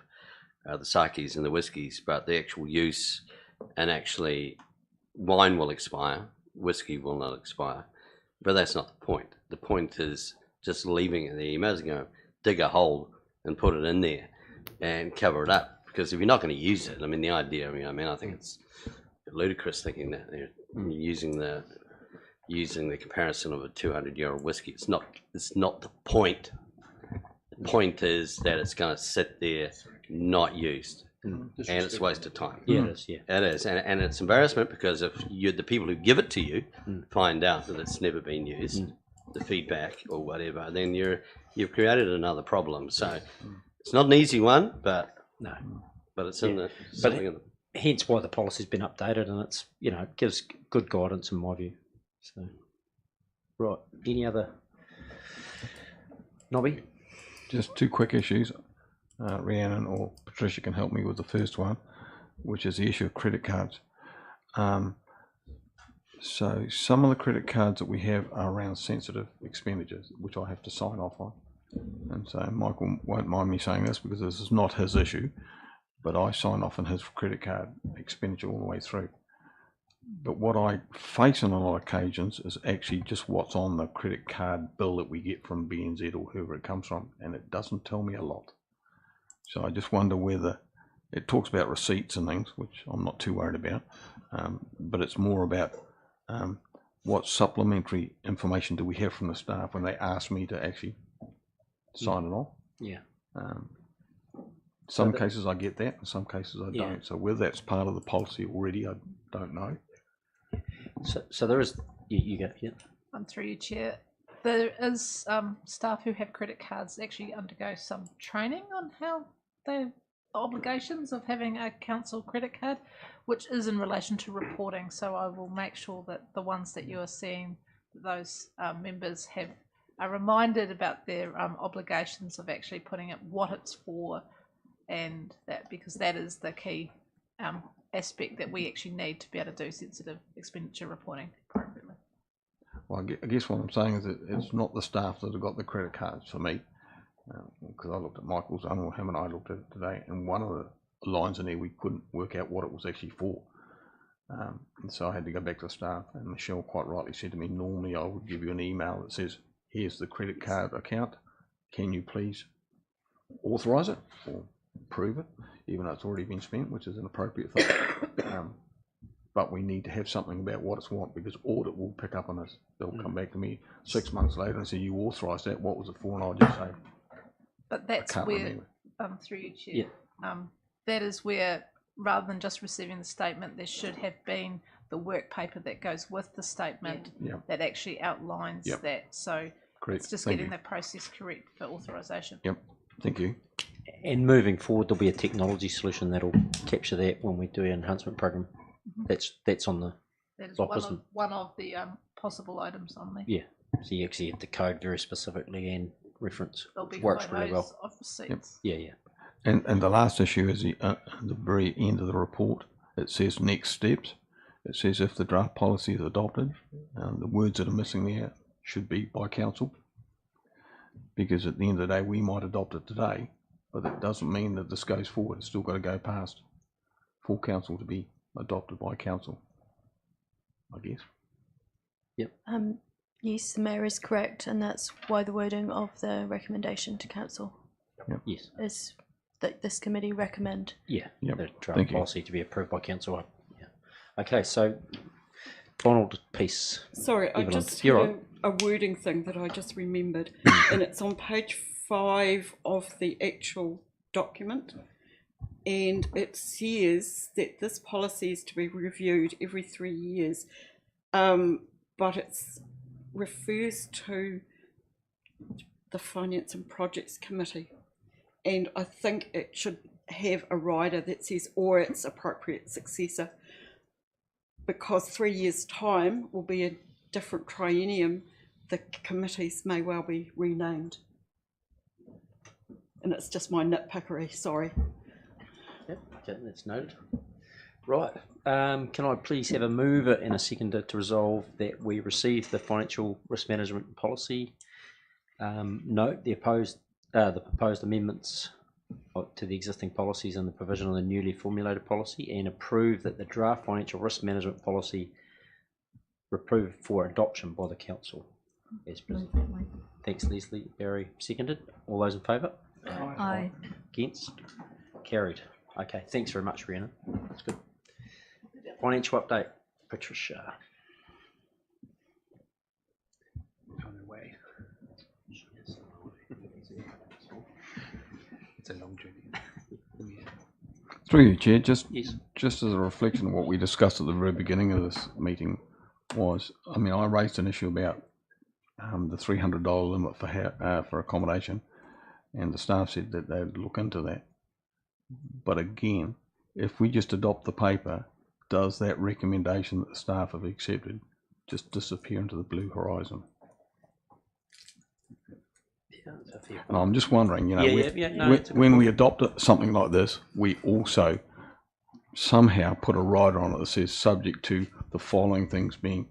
the sakes and the whiskies, but the actual use, and actually wine will expire, whiskey will not expire, but that's not the point. The point is just leaving it there. You may as well go dig a hole and put it in there and cover it up, because if you're not going to use it, I mean, the idea, I mean, I think it's ludicrous thinking that they're using the comparison of a 200-year-old whiskey. It's not the point. The point is that it's going to sit there not used, and it's a waste of time. Yeah, it is. Yeah, it is, and it's embarrassment, because if the people who give it to you find out that it's never been used, the feedback or whatever, then you've created another problem. So it's not an easy one, but it's in the something. In the, hence why the policy's been updated, and it's, you know, it gives good guidance in my view. So, right, any other? Nobby? Just 2 quick issues. Rhiannon or Patricia can help me with the first one, which is the issue of credit cards. So some of the credit cards that we have are around sensitive expenditures, which I have to sign off on. And so Michael won't mind me saying this, because this is not his issue, but I sign off on his credit card expenditure all the way through. But what I face on a lot of occasions is actually just what's on the credit card bill that we get from BNZ or whoever it comes from, and it doesn't tell me a lot. So I just wonder whether it talks about receipts and things, which I'm not too worried about, but it's more about what supplementary information do we have from the staff when they ask me to actually sign it off? Yeah. Some cases I get that, in some cases I Yeah. don't. So whether that's part of the policy already, I don't know. So there is, you go, yeah. Through you, Chair. There is staff who have credit cards actually undergo some training on how the obligations of having a council credit card, which is in relation to reporting. So I will make sure that the ones that you are seeing, those members are reminded about their obligations of actually putting it what it's for, and that, because that is the key aspect that we actually need to be able to do sensitive expenditure reporting appropriately. Well, I guess what I'm saying is that it's not the staff that have got the credit cards for me, because I looked at Michael's, I don't know, him and I looked at it today, and one of the lines in there we couldn't work out what it was actually for. And so I had to go back to the staff, and Michelle quite rightly said to me, normally I would give you an email that says, here's the credit card account, can you please authorise it or approve it, even though it's already been spent, which is an appropriate thing. But we need to have something about what it's want, because audit will pick up on us. They'll come back to me 6 months later and say, you authorised that, what was it for? And I'll just say, but that's where, through you, Chair, that is where, rather than just receiving the statement, there should have been the work paper that goes with the statement that actually outlines that. So correct. It's just getting the process correct for authorisation. Yep, thank you. And moving forward, there'll be a technology solution that'll capture that when we do our enhancement program. That's on the that is block, one of the possible items on there. Yeah, so you actually have to code very specifically and reference. Works really well. Of receipts. Yep. Yeah. And the last issue is the very end of the report. It says next steps. It says if the draft policy is adopted, the words that are missing there should be by council, because at the end of the day we might adopt it today, but that doesn't mean that this goes forward. It's still got to go past full council to be adopted by council, I guess. Yep. Yes, the mayor is correct, and that's why the wording of the recommendation to council Yes. is that this committee recommend. Yeah. Yep. The draft policy to be approved by council. Yeah. Okay, so final piece. Sorry, I Evelyn, just you're had a wording thing that I just remembered, and it's on page 5 of the actual document, and it says that this policy is to be reviewed every 3 years, but it refers to the Finance and Projects Committee, and I think it should have a rider that says or its appropriate successor, because 3 years time will be a different triennium. The committees may well be renamed, and it's just my nitpickery, sorry. Yep, okay, that's noted. Right, can I please have a mover and a seconder to resolve that we receive the financial risk management policy, note the proposed amendments to the existing policies and the provision of the newly formulated policy, and approve that the draft financial risk management policy approved for adoption by the council as presented. Thanks, Leslie. Barry, seconded. All those in favour? Aye. Against? Carried. Okay, thanks very much, Rhiannon. That's good. Financial update, Patricia. On the way. It's a long journey. Through you, Chair, just Yes. as a reflection of what we discussed at the very beginning of this meeting was, I mean, I raised an issue about the $300 limit for accommodation, and the staff said that they'd look into that. But again, if we just adopt the paper, does that recommendation that the staff have accepted just disappear into the blue horizon? And I'm just wondering, you know, when we adopt something like this, we also somehow put a rider on it that says subject to the following things being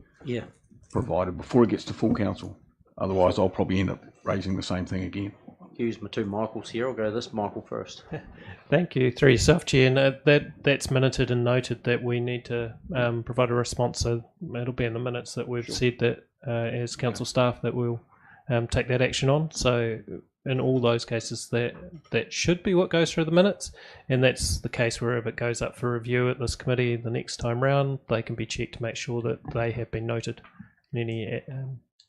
provided before it gets to full council. Otherwise, I'll probably end up raising the same thing again. Use my two Michaels here. I'll go to this Michael first. Thank you. Through yourself, Chair. And that's minuted and noted that we need to provide a response. So it'll be in the minutes that we've said that as council staff that we'll take that action on. So in all those cases, that should be what goes through the minutes, and that's the case where if it goes up for review at this committee the next time round, they can be checked to make sure that they have been noted any,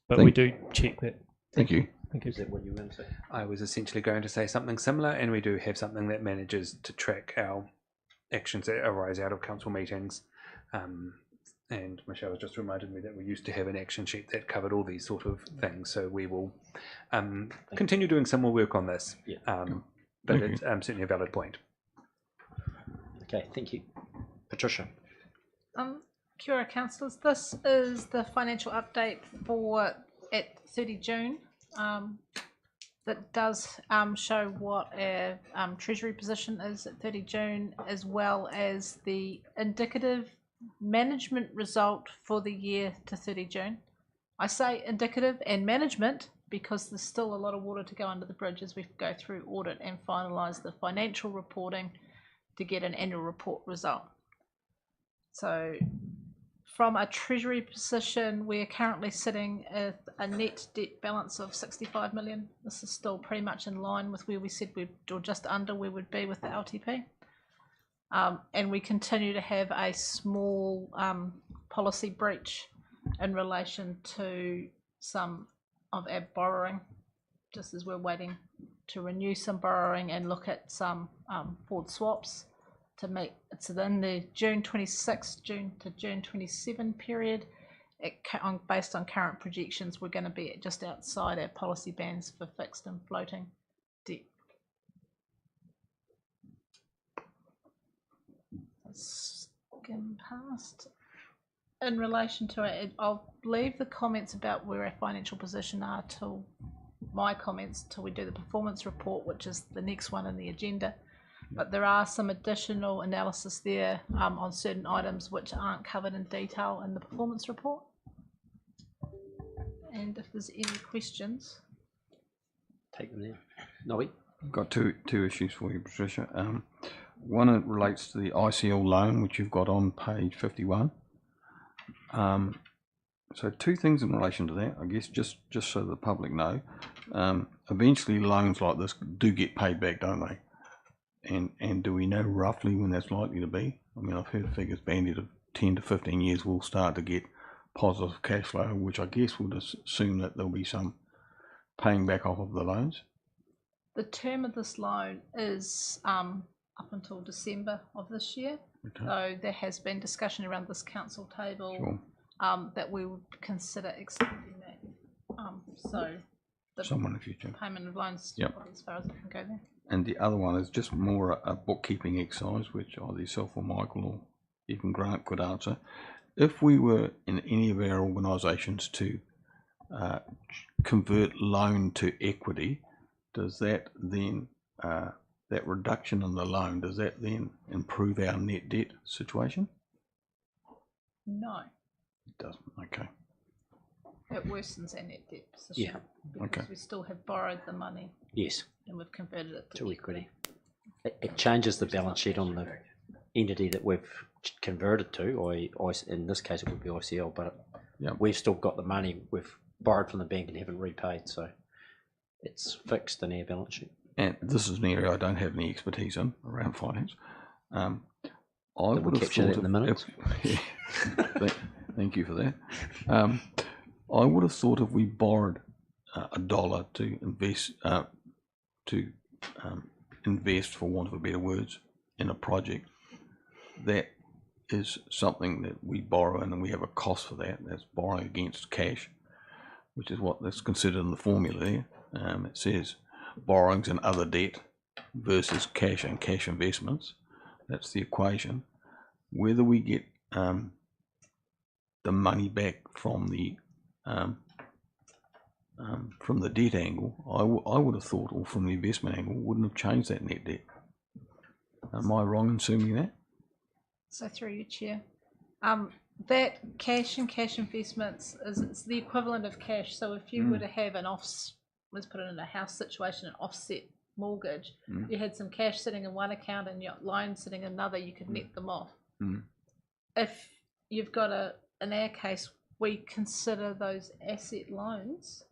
but we do check that. Thank you. Thank you. Is that what you were going to say? I was essentially going to say something similar, and we do have something that manages to track our actions that arise out of council meetings. And Michelle has just reminded me that we used to have an action sheet that covered all these sort of things. So we will continue doing some more work on this. Yeah. But it's certainly a valid point. Okay, thank you. Patricia. Kia ora, councillors. This is the financial update for at 30 June. That does show what our treasury position is at 30 June, as well as the indicative management result for the year to 30 June. I say indicative and management because there's still a lot of water to go under the bridge as we go through audit and finalise the financial reporting to get an annual report result. So from a treasury position, we are currently sitting at a net debt balance of 65 million. This is still pretty much in line with where we said we'd, or just under where we'd be with the LTP. And we continue to have a small policy breach in relation to some of our borrowing, just as we're waiting to renew some borrowing and look at some forward swaps to make it. So in the June 26 June to June 27 period, based on current projections, we're going to be just outside our policy bands for fixed and floating debt. Skim past. In relation to it, I'll leave the comments about where our financial position are till my comments till we do the performance report, which is the next one in the agenda. But there are some additional analysis there on certain items which aren't covered in detail in the performance report. And if there's any questions, take them there. Nobby? I've got two issues for you, Patricia. One, it relates to the ICL loan, which you've got on page 51. So two things in relation to that, I guess, just so the public know. Eventually loans like this do get paid back, don't they? And do we know roughly when that's likely to be? I mean, I've heard figures bandied of 10 to 15 years we'll start to get positive cash flow, which I guess would assume that there'll be some paying back off of the loans. the term of this loan is up until December of this year. Okay. So there has been discussion around this council table that we would consider extending that. So the Someone in the future. payment of loans, probably as far as I can go there. And the other one is just more a bookkeeping exercise, which either yourself or Michael or even Grant could answer. If we were in any of our organisations to convert loan to equity, does that then, that reduction in the loan, does that then improve our net debt situation? No, It doesn't, okay. it worsens our net debt position. Because we still have borrowed the money. Yes. And we've converted it to equity. It changes the balance sheet on the entity that we've converted to, or in this case it would be ICL, but we've still got the money we've borrowed from the bank and haven't repaid, so it's fixed in our balance sheet. And this is an area I don't have any expertise in around finance. I would have thought in the minutes. Thank you for that. I would have thought if we borrowed $1 to invest, for want of a better words, in a project, that is something that we borrow and we have a cost for that. That's borrowing against cash, which is what that's considered in the formula there. It says borrowings and other debt versus cash and cash investments. That's the equation. Whether we get the money back from the debt angle, I would have thought, or from the investment angle, wouldn't have changed that net debt. Am I wrong in assuming that? So through you, Chair. That cash and cash investments it's the equivalent of cash. So if you were to have let's put it in a house situation, an offset mortgage, you had some cash sitting in one account and your loan sitting in another, you could net them off. If you've got in our case, we consider those asset loans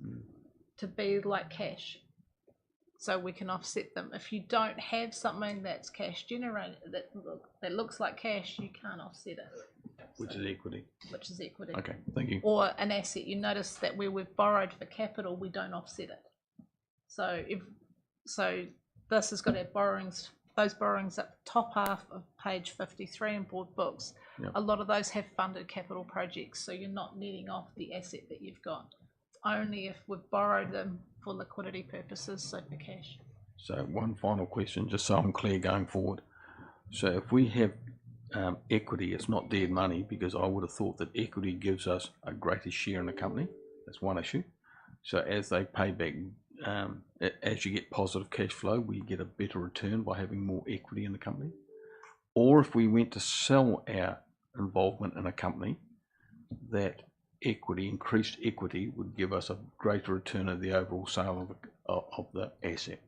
to be like cash, so we can offset them. If you don't have something that's cash generated that looks like cash, you can't offset it. Which is equity. which is equity. Okay, thank you. Or an asset. You notice that where we've borrowed for capital, we don't offset it. So this has got our borrowings, those borrowings at the top half of page 53 in board books. Yep. A lot of those have funded capital projects, so you're not netting off the asset that you've got. It's only if we've borrowed them for liquidity purposes, so for cash. So one final question, just so I'm clear going forward. So if we have equity, it's not dead money, because I would have thought that equity gives us a greater share in the company. That's one issue. So as they pay back, as you get positive cash flow, we get a better return by having more equity in the company. Or if we went to sell our involvement in a company, that equity, increased equity, would give us a greater return of the overall sale of the asset.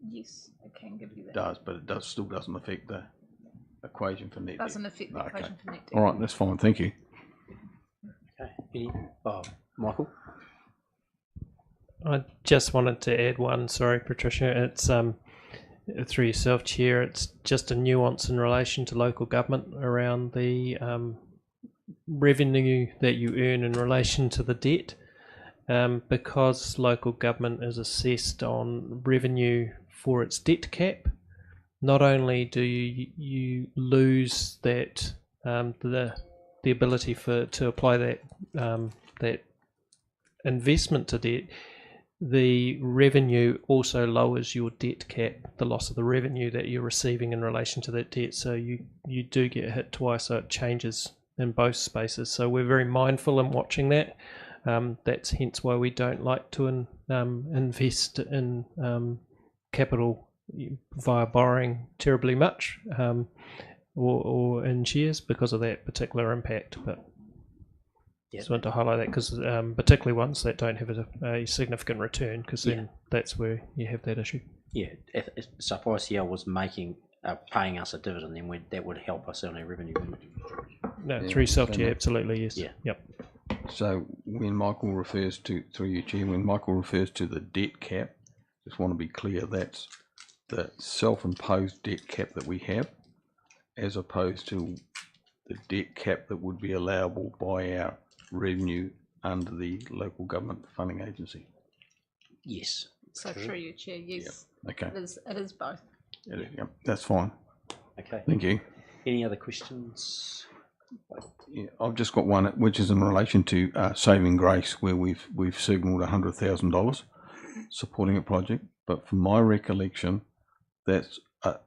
Yes, it can give you that. It does, but it still doesn't affect the equation for net debt. Doesn't affect the equation for net debt. All right, that's fine. Thank you. Okay. Michael? I just wanted to add one. Sorry, Patricia. It's through yourself, Chair. It's just a nuance in relation to local government around the revenue that you earn in relation to the debt. Because local government is assessed on revenue for its debt cap, not only do you lose that the ability to apply that investment to debt, the revenue also lowers your debt cap, the loss of the revenue that you're receiving in relation to that debt. So you do get hit twice, so it changes in both spaces. So we're very mindful in watching that. That's hence why we don't like to invest in capital via borrowing terribly much, or in shares, because of that particular impact. But just wanted to highlight that, because particularly ones that don't have a significant return, because then that's where you have that issue. Yeah, if ICL was paying us a dividend, then that would help us on our revenue. No, through self-chair, absolutely, yes. Yeah. Yep. So when Michael refers to, through you, Chair, when Michael refers to the debt cap, just want to be clear, that's the self-imposed debt cap that we have, as opposed to the debt cap that would be allowable by our revenue under the local government funding agency. Yes. So through you, Chair, yes. Okay. It is both. Yep, that's fine. Okay. Thank you. Any other questions? Yeah, I've just got one, which is in relation to Saving Grace, where we've signalled $100,000 supporting a project. But from my recollection, that's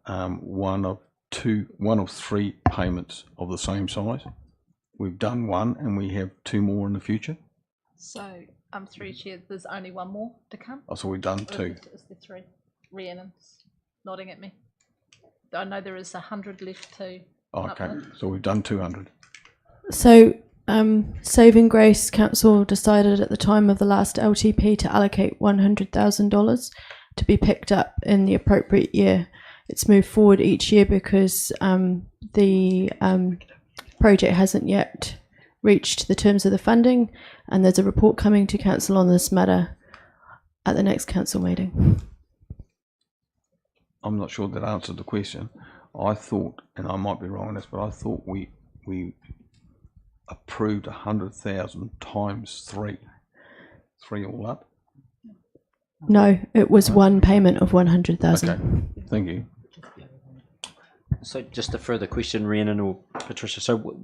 one of three payments of the same size. We've done one, and we have two more in the future. So through you, Chair, there's only one more to come. Oh, so we've done two. Is there three? Rhiannon's nodding at me. I know there is 100 left to. Oh, okay, so we've done 200. So, Saving Grace Council decided at the time of the last LTP to allocate $100,000 to be picked up in the appropriate year. It's moved forward each year because the project hasn't yet reached the terms of the funding, and there's a report coming to Council on this matter at the next Council meeting. I'm not sure that answered the question. I thought, and I might be wrong on this, but I thought we approved 100,000 times three all up. No, it was one payment of 100,000. Okay, thank you. So just a further question, Rhiannon or Patricia. So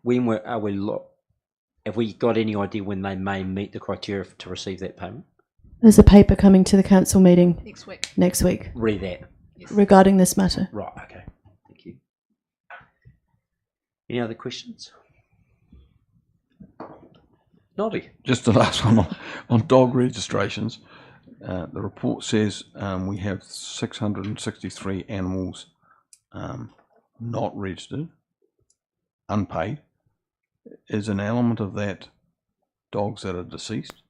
when have we got any idea when they may meet the criteria to receive that payment? There's a paper coming to the Council meeting next week. Read that. Yes. Regarding this matter. Right, okay. Thank you. Any other questions? Nobby. Just the last one on dog registrations. The report says we have 663 animals not registered, unpaid. Is an element of that dogs that are deceased?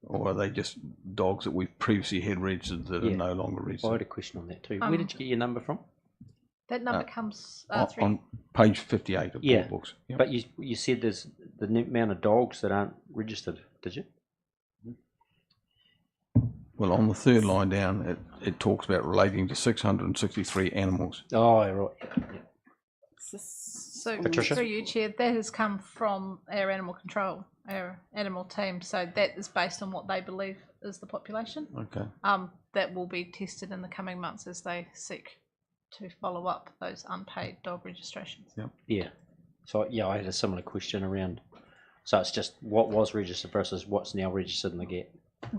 Or are they just dogs that we've previously had registered that are no longer registered? I had a question on that too. Where did you get your number from? That number comes through. On page 58 of board books. Yep. But you said there's the amount of dogs that aren't registered, did you? Well, on the third line down, it talks about relating to 663 animals. Oh, right. So, Patricia? through you, Chair, that has come from our animal control, our animal team. So that is based on what they believe is the population. Okay. That will be tested in the coming months as they seek to follow up those unpaid dog registrations. Yep. Yeah. So yeah, I had a similar question around. So it's just what was registered versus what's now registered in the GET.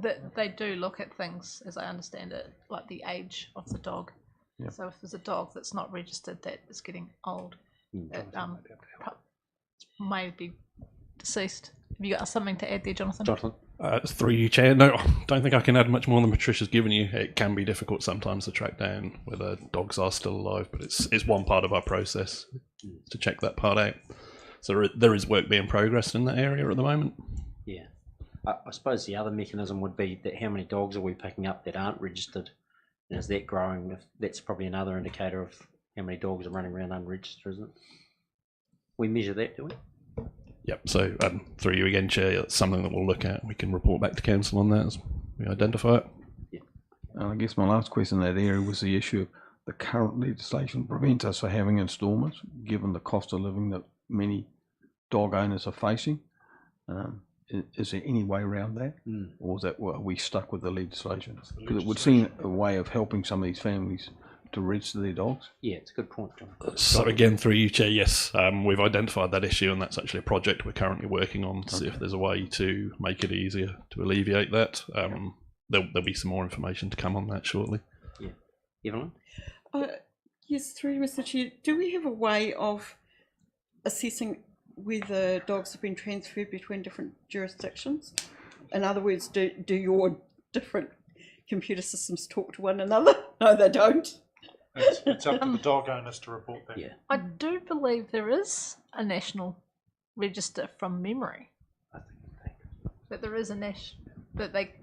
That they do look at things, as I understand it, like the age of the dog. Yep. So if there's a dog that's not registered that is getting old, it may be deceased. Have you got something to add there, Jonathan? Jonathan? Through you, Chair. No, I don't think I can add much more than Patricia's given you. It can be difficult sometimes to track down whether dogs are still alive, but it's one part of our process to check that part out. So there is work being progressed in that area at the moment. Yeah. I suppose the other mechanism would be that how many dogs are we picking up that aren't registered? And is that growing? That's probably another indicator of how many dogs are running around unregistered, isn't it? We measure that, do we? Yep, so through you again, Chair, it's something that we'll look at. We can report back to Council on that as we identify it. And I guess my last question in that area was the issue of the current legislation prevents us from having instalments, given the cost of living that many dog owners are facing. Is there any way around that? Or are we stuck with the legislation? Because it would seem a way of helping some of these families to register their dogs. Yeah, it's a good point, John. So again, through you, Chair, yes, we've identified that issue, and that's actually a project we're currently working on to see if there's a way to make it easier to alleviate that. There'll be some more information to come on that shortly. Yeah. Evelyn? Yes, through you, Mr. Chair. Do we have a way of assessing whether dogs have been transferred between different jurisdictions? In other words, do your different computer systems talk to one another? No, they don't. It's up to the dog owners to report that. Yeah. I do believe there is a national register from memory. That there is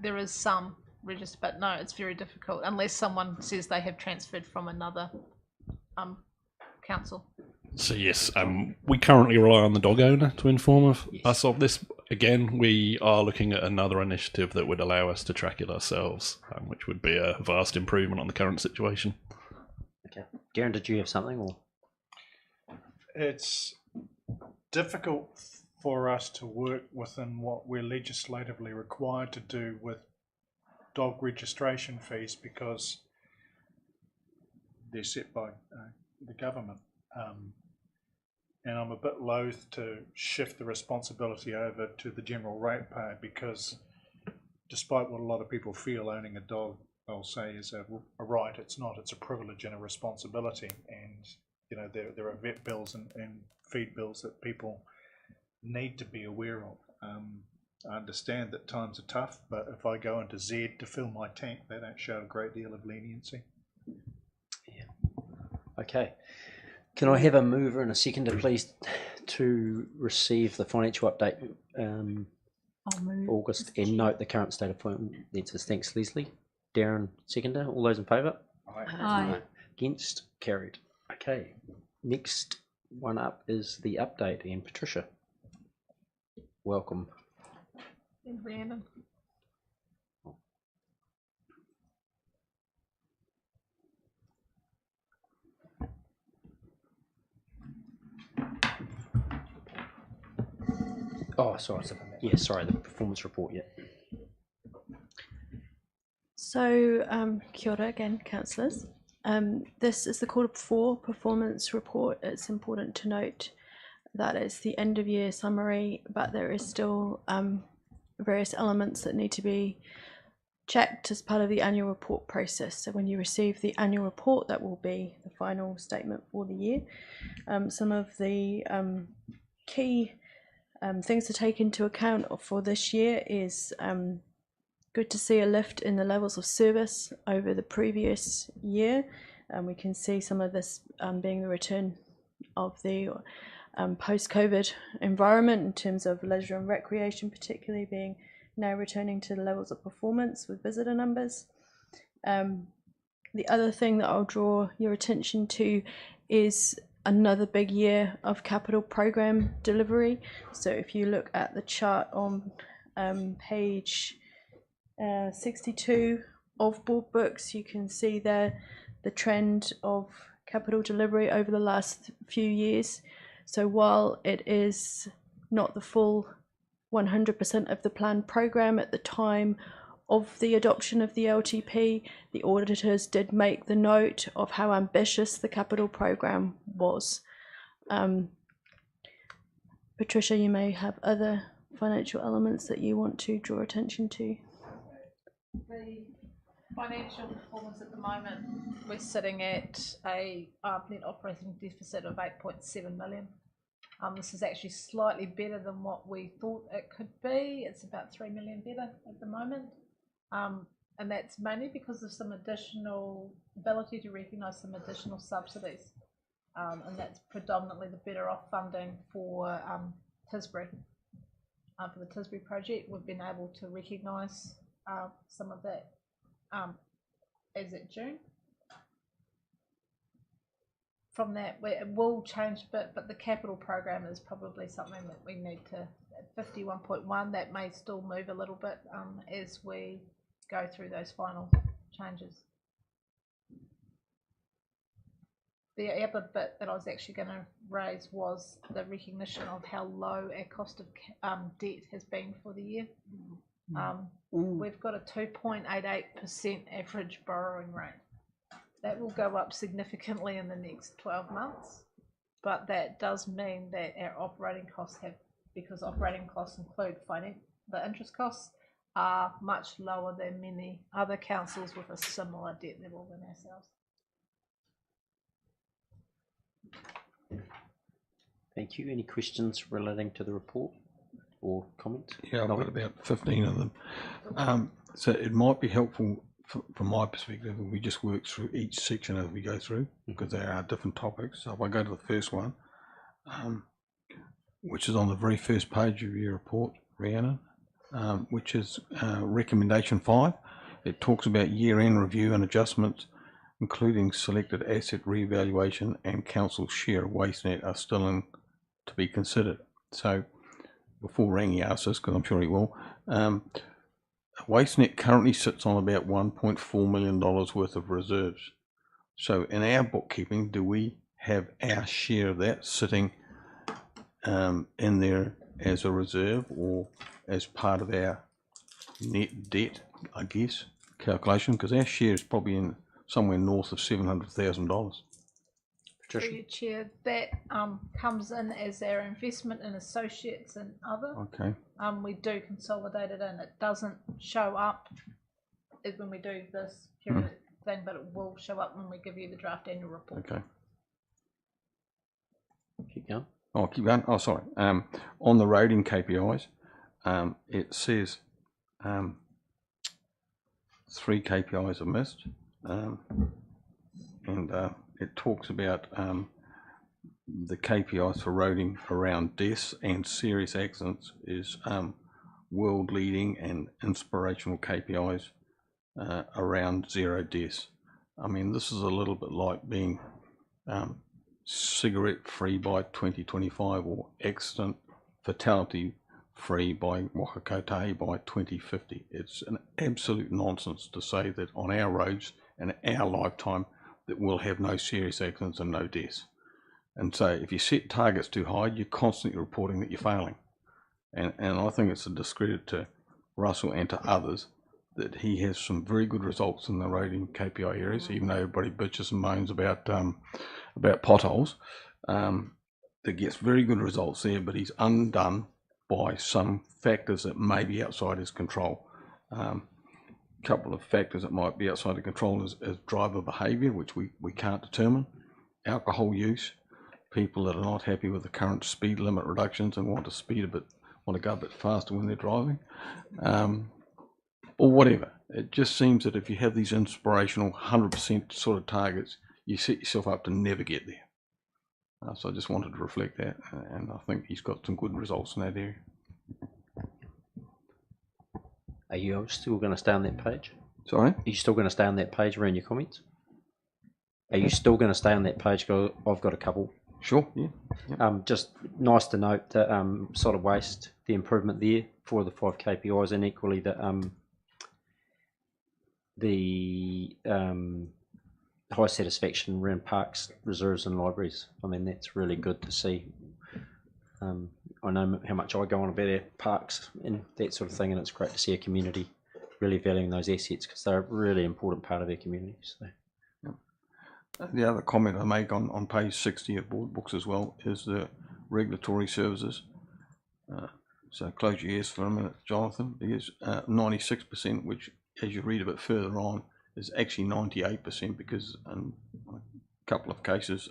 there is some register, but no, it's very difficult unless someone says they have transferred from another council. So yes, we currently rely on the dog owner to inform us of this. Again, we are looking at another initiative that would allow us to track it ourselves, which would be a vast improvement on the current situation. Okay. Garen, did you have something? Or? It's difficult for us to work within what we're legislatively required to do with dog registration fees because they're set by the government. And I'm a bit loath to shift the responsibility over to the general ratepayer because despite what a lot of people feel, owning a dog, I'll say, is a right, it's not. It's a privilege and a responsibility. And, you know, there are vet bills and feed bills that people need to be aware of. I understand that times are tough, but if I go into Z to fill my tank, they don't show a great deal of leniency. Yeah. Okay. Can I have a mover and a seconder, please, to receive the financial update August and note the current state of finances? Thanks, Leslie. Darren, seconder. All those in favour? Aye. Against? Carried. Okay. Next one up is the update, and Patricia. Welcome. And Rhiannon. Oh, sorry. Yeah, sorry, the performance report, yeah. So, kia ora again, councillors. This is the Q4 performance report. It's important to note that it's the end of year summary, but there is still various elements that need to be checked as part of the annual report process. So when you receive the annual report, that will be the final statement for the year. Some of the key things to take into account for this year is good to see a lift in the levels of service over the previous year. We can see some of this being the return of the post-COVID environment in terms of leisure and recreation, particularly being now returning to the levels of performance with visitor numbers. The other thing that I'll draw your attention to is another big year of capital program delivery. So if you look at the chart on page 62 of board books, you can see there the trend of capital delivery over the last few years. So while it is not the full 100% of the planned program at the time of the adoption of the LTP, the auditors did make the note of how ambitious the capital program was. Patricia, you may have other financial elements that you want to draw attention to. The financial performance at the moment, we're sitting at a net operating deficit of 8.7 million. This is actually slightly better than what we thought it could be. It's about 3 million better at the moment. And that's mainly because of some additional ability to recognise some additional subsidies. And that's predominantly the better off funding for Tisbury. For the Tisbury project, we've been able to recognise some of that as at June. From that, it will change a bit, but the capital program is probably something that we need to, at 51.1, that may still move a little bit as we go through those final changes. The other bit that I was actually going to raise was the recognition of how low our cost of debt has been for the year. We've got a 2.88% average borrowing rate. That will go up significantly in the next 12 months, but that does mean that our operating costs have, because operating costs include the interest costs, are much lower than many other councils with a similar debt level than ourselves. Thank you. Any questions relating to the report or comments? Yeah, I've got about 15 of them. So it might be helpful from my perspective if we just work through each section as we go through, because there are different topics. So if I go to the first one, which is on the very first page of your report, Rhiannon, which is recommendation 5. It talks about year-end review and adjustments, including selected asset revaluation and council share of WasteNet are still in to be considered. So before Rangi asks this, because I'm sure he will, WasteNet currently sits on about $1.4 million worth of reserves. So in our bookkeeping, do we have our share of that sitting in there as a reserve or as part of our net debt, I guess, calculation? Because our share is probably in somewhere north of $700,000. Through your chair, that comes in as our investment in associates and other. Okay. We do consolidate it in. It doesn't show up when we do this period thing, but it will show up when we give you the draft annual report. Okay. Keep going. Oh, keep going. Oh, sorry. On the rating KPIs, it says 3 KPIs are missed, and it talks about the KPIs for rating around deaths and serious accidents is world leading, and inspirational KPIs around 0 deaths. I mean, this is a little bit like being cigarette free by 2025 or accident fatality free by Waka Kotahi by 2050. It's an absolute nonsense to say that on our roads and our lifetime that we'll have no serious accidents and no deaths. And so if you set targets too high, you're constantly reporting that you're failing. And I think it's a discredit to Russell and to others that he has some very good results in the rating KPI areas, even though everybody bitches and moans about potholes. That gets very good results there, but he's undone by some factors that may be outside his control. Couple of factors that might be outside of control is driver behaviour, which we can't determine, alcohol use, people that are not happy with the current speed limit reductions and want to go a bit faster when they're driving, or whatever. It just seems that if you have these inspirational 100% sort of targets, you set yourself up to never get there. So I just wanted to reflect that, and I think he's got some good results in that area. Are you still going to stay on that page? Sorry? Are you still going to stay on that page around your comments? Are you still going to stay on that page? I've got a couple. Sure, yeah. Yep. Just nice to note that solid waste, the improvement there for the 5 KPIs, and equally the high satisfaction around parks, reserves and libraries. I mean, that's really good to see. I know how much I go on about our parks and that sort of thing, and it's great to see a community really valuing those assets because they're a really important part of our community. So. The other comment I make on page 60 of board books as well is the regulatory services. So close your ears for a minute, Jonathan, because 96%, which as you read a bit further on, is actually 98% because in a couple of cases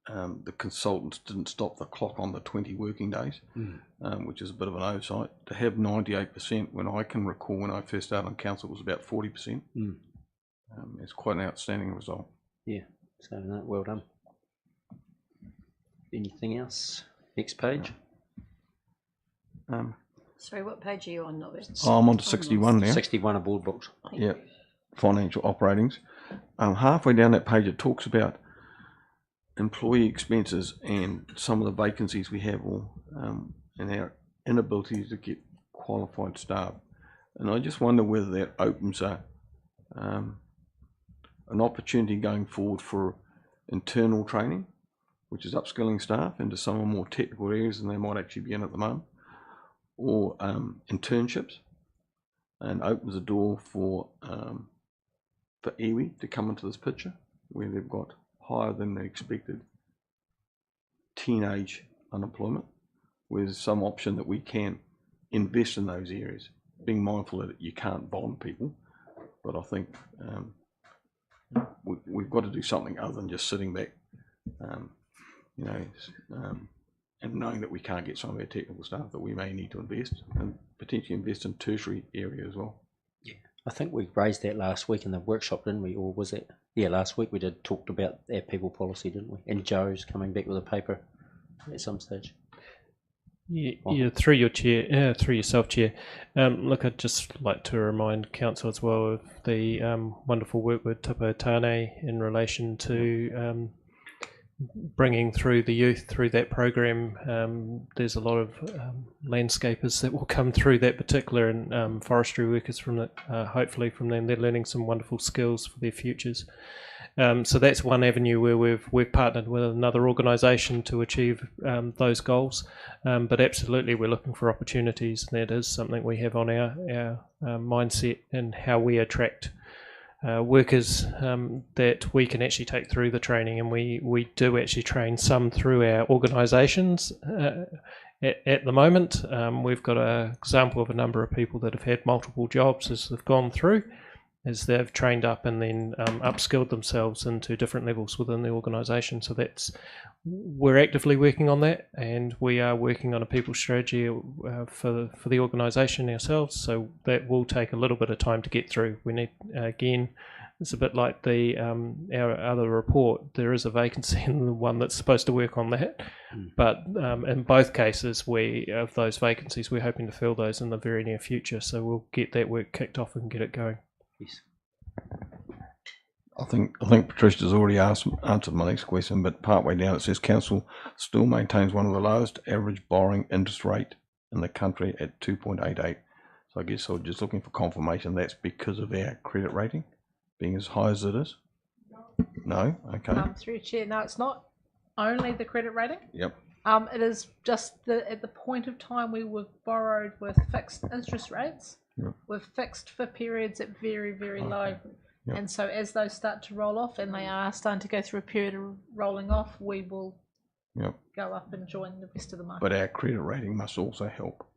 the consultants didn't stop the clock on the 20 working days, which is a bit of an oversight. To have 98% when I can recall when I first started on council was about 40%. It's quite an outstanding result. Yeah, so no, well done. Anything else? Next page. Sorry, what page are you on, Nobby? I'm on to 61 now. 61 of board books. Yeah, financial operations. Halfway down that page, it talks about employee expenses and some of the vacancies we have, or and our inability to get qualified staff. And I just wonder whether that opens an opportunity going forward for internal training, which is upskilling staff into some of the more technical areas than they might actually be in at the moment, or internships, and opens the door for iwi to come into this picture where they've got higher than they expected teenage unemployment, with some option that we can invest in those areas, being mindful that you can't bond people, but I think we've got to do something other than just sitting back, and knowing that we can't get some of our technical staff, that we may need to invest and potentially invest in tertiary area as well. Yeah, I think we raised that last week in the workshop, didn't we? Or was it? Yeah, last week we did talked about our people policy, didn't we? And Joe's coming back with a paper at some stage. Yeah, through your chair, through yourself, Chair. Look, I'd just like to remind Council as well of the wonderful work with Tupo Tane in relation to bringing through the youth through that program. There's a lot of landscapers that will come through that particular, and forestry workers from that. Hopefully, from them, they're learning some wonderful skills for their futures. So that's one avenue where we've partnered with another organisation to achieve those goals. But absolutely, we're looking for opportunities. That is something we have on our mindset, and how we attract workers that we can actually take through the training. And we do actually train some through our organisations. At the moment, we've got an example of a number of people that have had multiple jobs as they've gone through, as they've trained up and then upskilled themselves into different levels within the organisation. So we're actively working on that, and we are working on a people strategy for the organisation ourselves. So that will take a little bit of time to get through. We need, again, it's a bit like our other report. There is a vacancy in the one that's supposed to work on that, but in both cases, of those vacancies, we're hoping to fill those in the very near future. So we'll get that work kicked off and get it going. Yes. I think Patricia's already answered my next question, but partway down it says Council still maintains one of the lowest average borrowing interest rate in the country at 2.88. So I guess I was just looking for confirmation that's because of our credit rating being as high as it is. No, okay. Through Chair, no, it's not only the credit rating. Yep. It is just at the point of time we were borrowed with fixed interest rates. Yep. We're fixed for periods at very, very low. Yep. And so as those start to roll off, and they are starting to go through a period of rolling off, we will go up and join the rest of the market. But our credit rating must also help.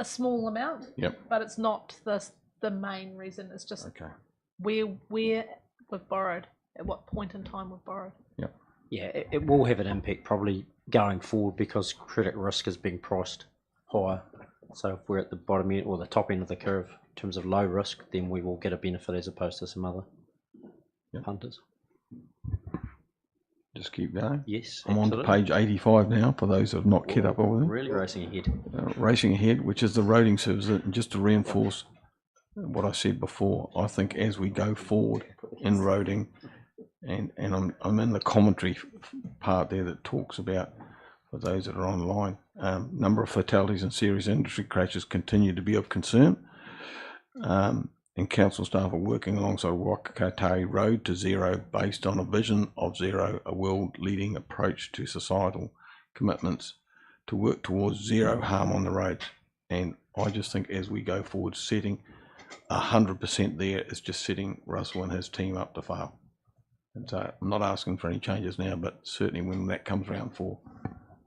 A small amount, but it's not the main reason. It's just where we've borrowed, at what point in time we've borrowed. Yeah, it will have an impact probably going forward because credit risk is being priced higher. So if we're at the bottom end or the top end of the curve in terms of low risk, then we will get a benefit as opposed to some other punters. Just keep going. Yes, I'm on to page 85 now for those that have not kept up with it. Really racing ahead. Racing ahead, which is the roading service. And just to reinforce what I said before, I think as we go forward in roading, and I'm in the commentary part there that talks about, for those that are online, number of fatalities and serious industry crashes continue to be of concern. and council staff are working alongside Wakatari Road to Zero based on a vision of zero, a world-leading approach to societal commitments to work towards zero harm on the roads. And I just think as we go forward, setting 100% there is just setting Russell and his team up to fail. And so I'm not asking for any changes now, but certainly when that comes around for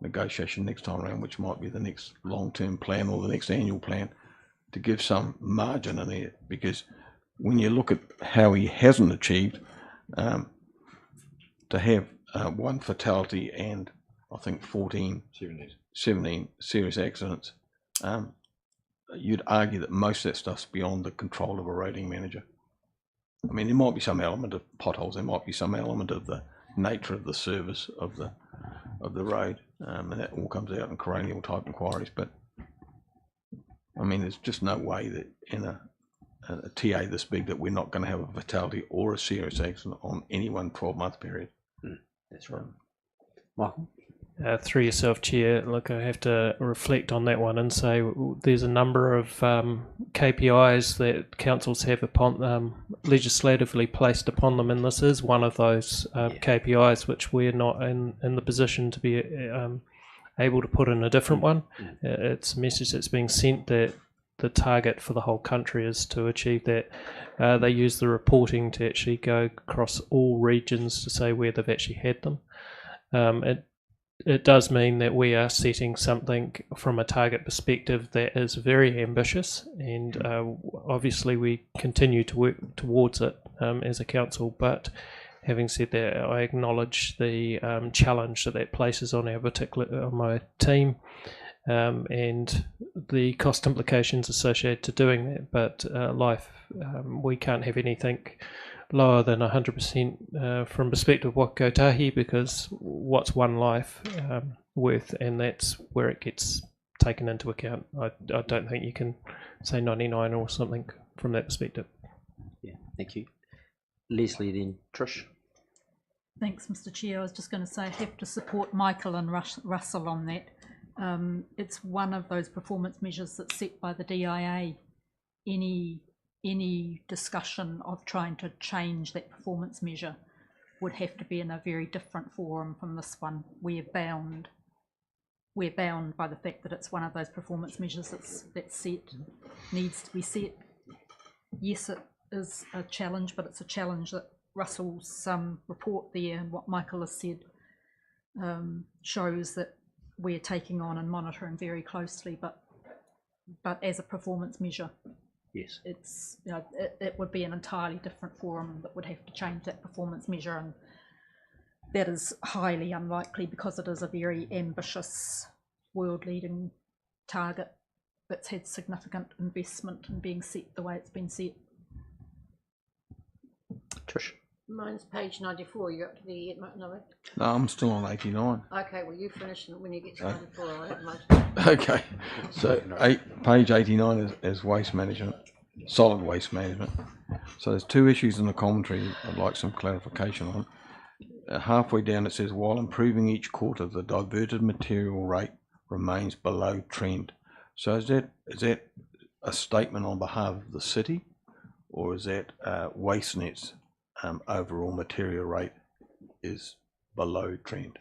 negotiation next time around, which might be the next long-term plan or the next annual plan, to give some margin in there, because when you look at how he hasn't achieved, to have one fatality and I think 17 serious accidents, you'd argue that most of that stuff's beyond the control of a roading manager. I mean, there might be some element of potholes, there might be some element of the nature of the service of the road, and that all comes out in coronial type inquiries. But I mean, there's just no way that in a TA this big that we're not going to have a fatality or a serious accident on any one 12-month period. That's right. Michael? Through yourself, Chair, look, I have to reflect on that one and say there's a number of KPIs that councils have upon legislatively placed upon them, and this is one of those KPIs which we're not in the position to be able to put in a different one. It's a message that's being sent that the target for the whole country is to achieve that. They use the reporting to actually go across all regions to say where they've actually had them. It does mean that we are setting something from a target perspective that is very ambitious, and obviously we continue to work towards it as a council. But having said that, I acknowledge the challenge that places on on my team, and the cost implications associated to doing that. But we can't have anything lower than 100% from perspective of Kotahi, because what's one life worth, and that's where it gets taken into account. I don't think you can say 99 or something from that perspective. Yeah, thank you. Leslie, then Trish. Thanks, Mr. Chair. I was just going to say I have to support Michael and Russell on that. It's one of those performance measures that's set by the DIA. Any discussion of trying to change that performance measure would have to be in a very different forum from this one. We're bound by the fact that it's one of those performance measures that's set, needs to be set. Yes, it is a challenge, but it's a challenge that Russell's report there and what Michael has said shows that we're taking on and monitoring very closely, but as a performance measure. Yes, it's it would be an entirely different forum that would have to change that performance measure, and that is highly unlikely because it is a very ambitious world-leading target that's had significant investment in being set the way it's been set. Trish? Mine's page 94. You're up to the no. No, I'm still on 89. Okay, well you finish when you get to 94. I'll have most. Okay, so page 89 is waste management, solid waste management. So there's two issues in the commentary I'd like some clarification on. Halfway down it says, while improving each quarter, the diverted material rate remains below trend. So is that a statement on behalf of the city, or is that WasteNet's overall material rate is below trend?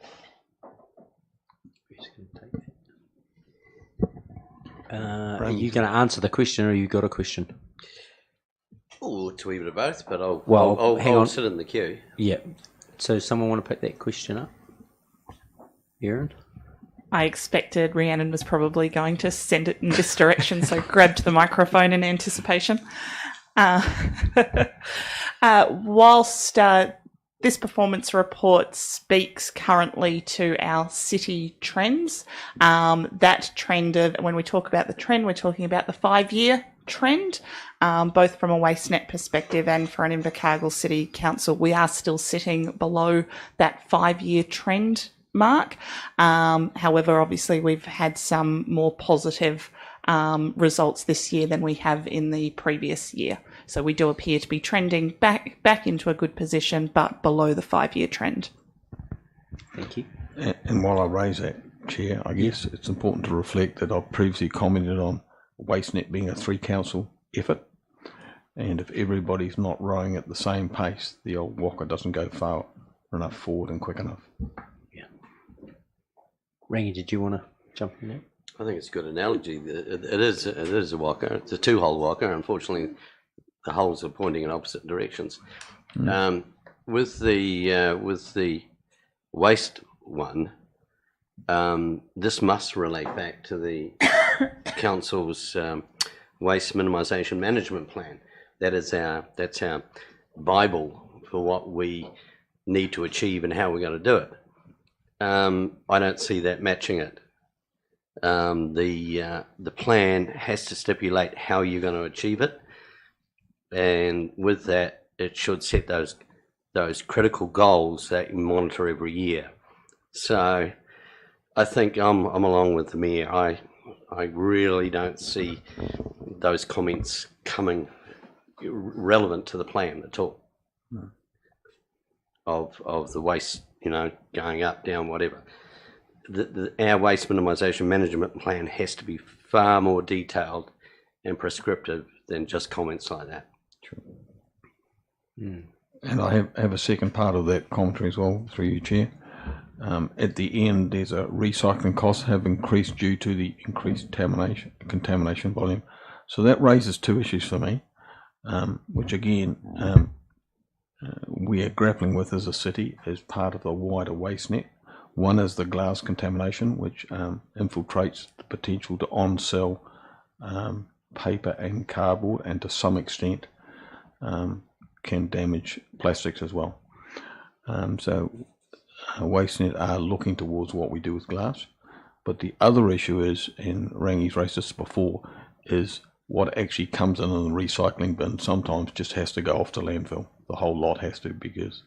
Are you going to answer the question, or you got a question? Oh, it's a wee bit of both, but I'll hang on. sit in the queue. Yeah. So someone want to pick that question up? Erin? I expected Rhiannon was probably going to send it in this direction, so grabbed the microphone in anticipation. Whilst this performance report speaks currently to our city trends, that trend of, when we talk about the trend, we're talking about the 5-year trend, both from a WasteNet perspective and for an Invercargill City Council. We are still sitting below that 5-year trend mark. However, obviously we've had some more positive results this year than we have in the previous year. So we do appear to be trending back into a good position, but below the 5-year trend. Thank you. And while I raise that, Chair, I guess it's important to reflect that I've previously commented on WasteNet being a 3-council effort. And if everybody's not rowing at the same pace, the old walker doesn't go far enough forward and quick enough. Yeah. Rangi, did you want to jump in there? I think it's a good analogy. It is a walker. It's a 2-hole walker. Unfortunately, the holes are pointing in opposite directions. With the waste one, this must relate back to the council's waste minimisation management plan. That's our Bible for what we need to achieve and how we're going to do it. I don't see that matching it. The plan has to stipulate how you're going to achieve it, and with that, it should set those critical goals that you monitor every year. So, I think I'm along with the mayor. I really don't see those comments coming relevant to the plan at all. Of the waste, going up, down, whatever. Our waste minimisation management plan has to be far more detailed and prescriptive than just comments like that. And I have a second part of that commentary as well, through you, Chair. At the end, there's a recycling costs have increased due to the increased contamination volume. So that raises two issues for me, which again, we are grappling with as a city as part of the wider waste net. One is the glass contamination, which infiltrates the potential to on-sell paper and cardboard, and to some extent can damage plastics as well. So WasteNet are looking towards what we do with glass. But the other issue is, and Rangi's raised this before, is what actually comes in the recycling bin sometimes just has to go off to landfill. The whole lot has to, because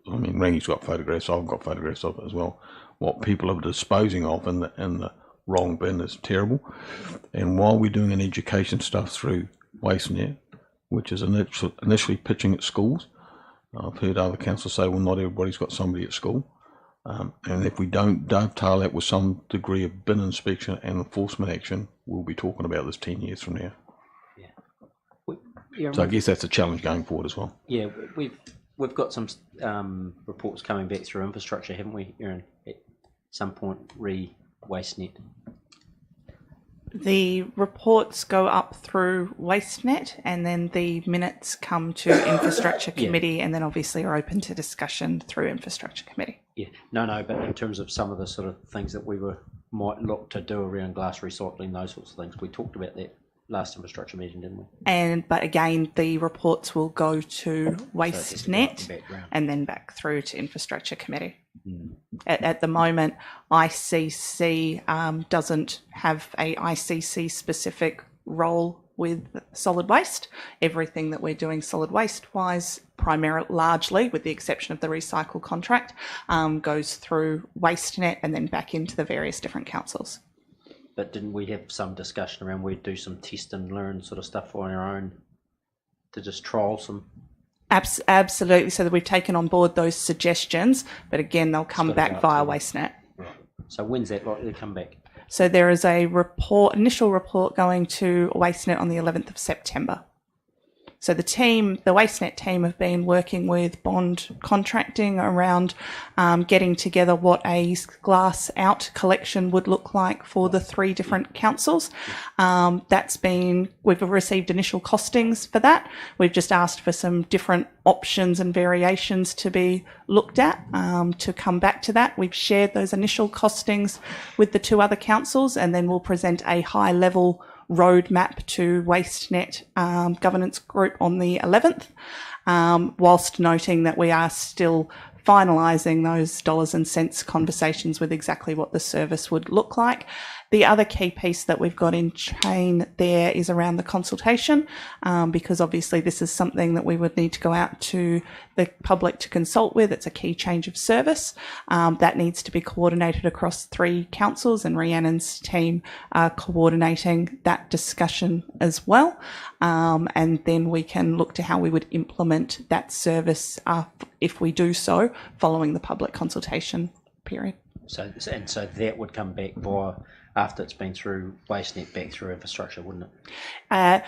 I mean, Rangi's got photographs, I've got photographs of it as well. What people are disposing of in the wrong bin is terrible. And while we're doing an education stuff through WasteNet, which is initially pitching at schools, I've heard other councils say, well, not everybody's got somebody at school. And if we don't dovetail that with some degree of bin inspection and enforcement action, we'll be talking about this 10 years from now. Yeah, so I guess that's a challenge going forward as well. Yeah, we've got some reports coming back through infrastructure, haven't we, Erin? At some point, WasteNet. The reports go up through WasteNet, and then the minutes come to Infrastructure Committee, and then obviously are open to discussion through Infrastructure Committee. Yeah, no, but in terms of some of the sort of things that we might look to do around glass recycling, those sorts of things, we talked about that last infrastructure meeting, didn't we? But again, the reports will go to WasteNet and then back through to Infrastructure Committee. At the moment, ICC doesn't have a ICC specific role with solid waste. Everything that we're doing solid waste wise, largely with the exception of the recycle contract, goes through WasteNet and then back into the various different councils. But didn't we have some discussion around we'd do some test and learn sort of stuff on our own to just trial some? Absolutely. So that we've taken on board those suggestions, but again, they'll come back via WasteNet. Right. So when's that likely to come back? So there is a initial report going to WasteNet on the 11th of September. So the WasteNet team have been working with Bond Contracting around getting together what a glass out collection would look like for the 3 different councils. We've received initial costings for that. We've just asked for some different options and variations to be looked at to come back to that. We've shared those initial costings with the 2 other councils, and then we'll present a high level roadmap to WasteNet governance group on the 11th, whilst noting that we are still finalising those dollars and cents conversations with exactly what the service would look like. The other key piece that we've got in chain there is around the consultation, because obviously this is something that we would need to go out to the public to consult with. It's a key change of service that needs to be coordinated across 3 councils, and Rhiannon's team are coordinating that discussion as well. And then we can look to how we would implement that service if we do so following the public consultation period. So that would come back after it's been through WasteNet back through infrastructure, wouldn't it?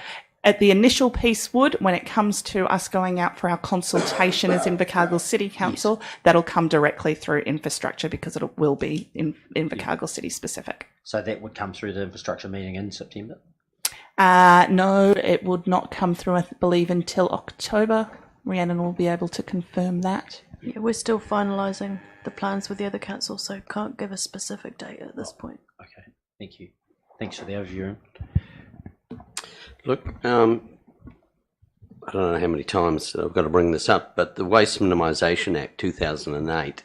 At the initial piece would, when it comes to us going out for our consultation as Invercargill City Council, that'll come directly through infrastructure because it will be in Invercargill City specific. So that would come through the infrastructure meeting in September? No, it would not come through, I believe, until October. Rhiannon will be able to confirm that. Yeah, we're still finalising the plans with the other council, so can't give a specific date at this point. Okay, thank you. Thanks for the overview. Look, I don't know how many times I've got to bring this up, but the Waste Minimisation Act 2008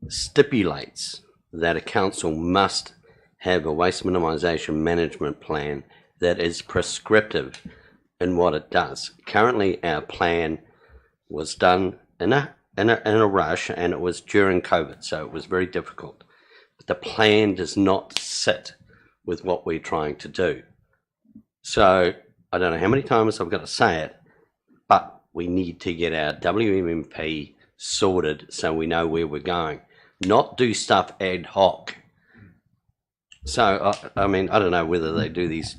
stipulates that a council must have a waste minimisation management plan that is prescriptive in what it does. Currently, our plan was done in a rush, and it was during COVID, so it was very difficult. But the plan does not sit with what we're trying to do. So I don't know how many times I've got to say it, but we need to get our WMMP sorted so we know where we're going, not do stuff ad hoc. So, I mean, I don't know whether they do these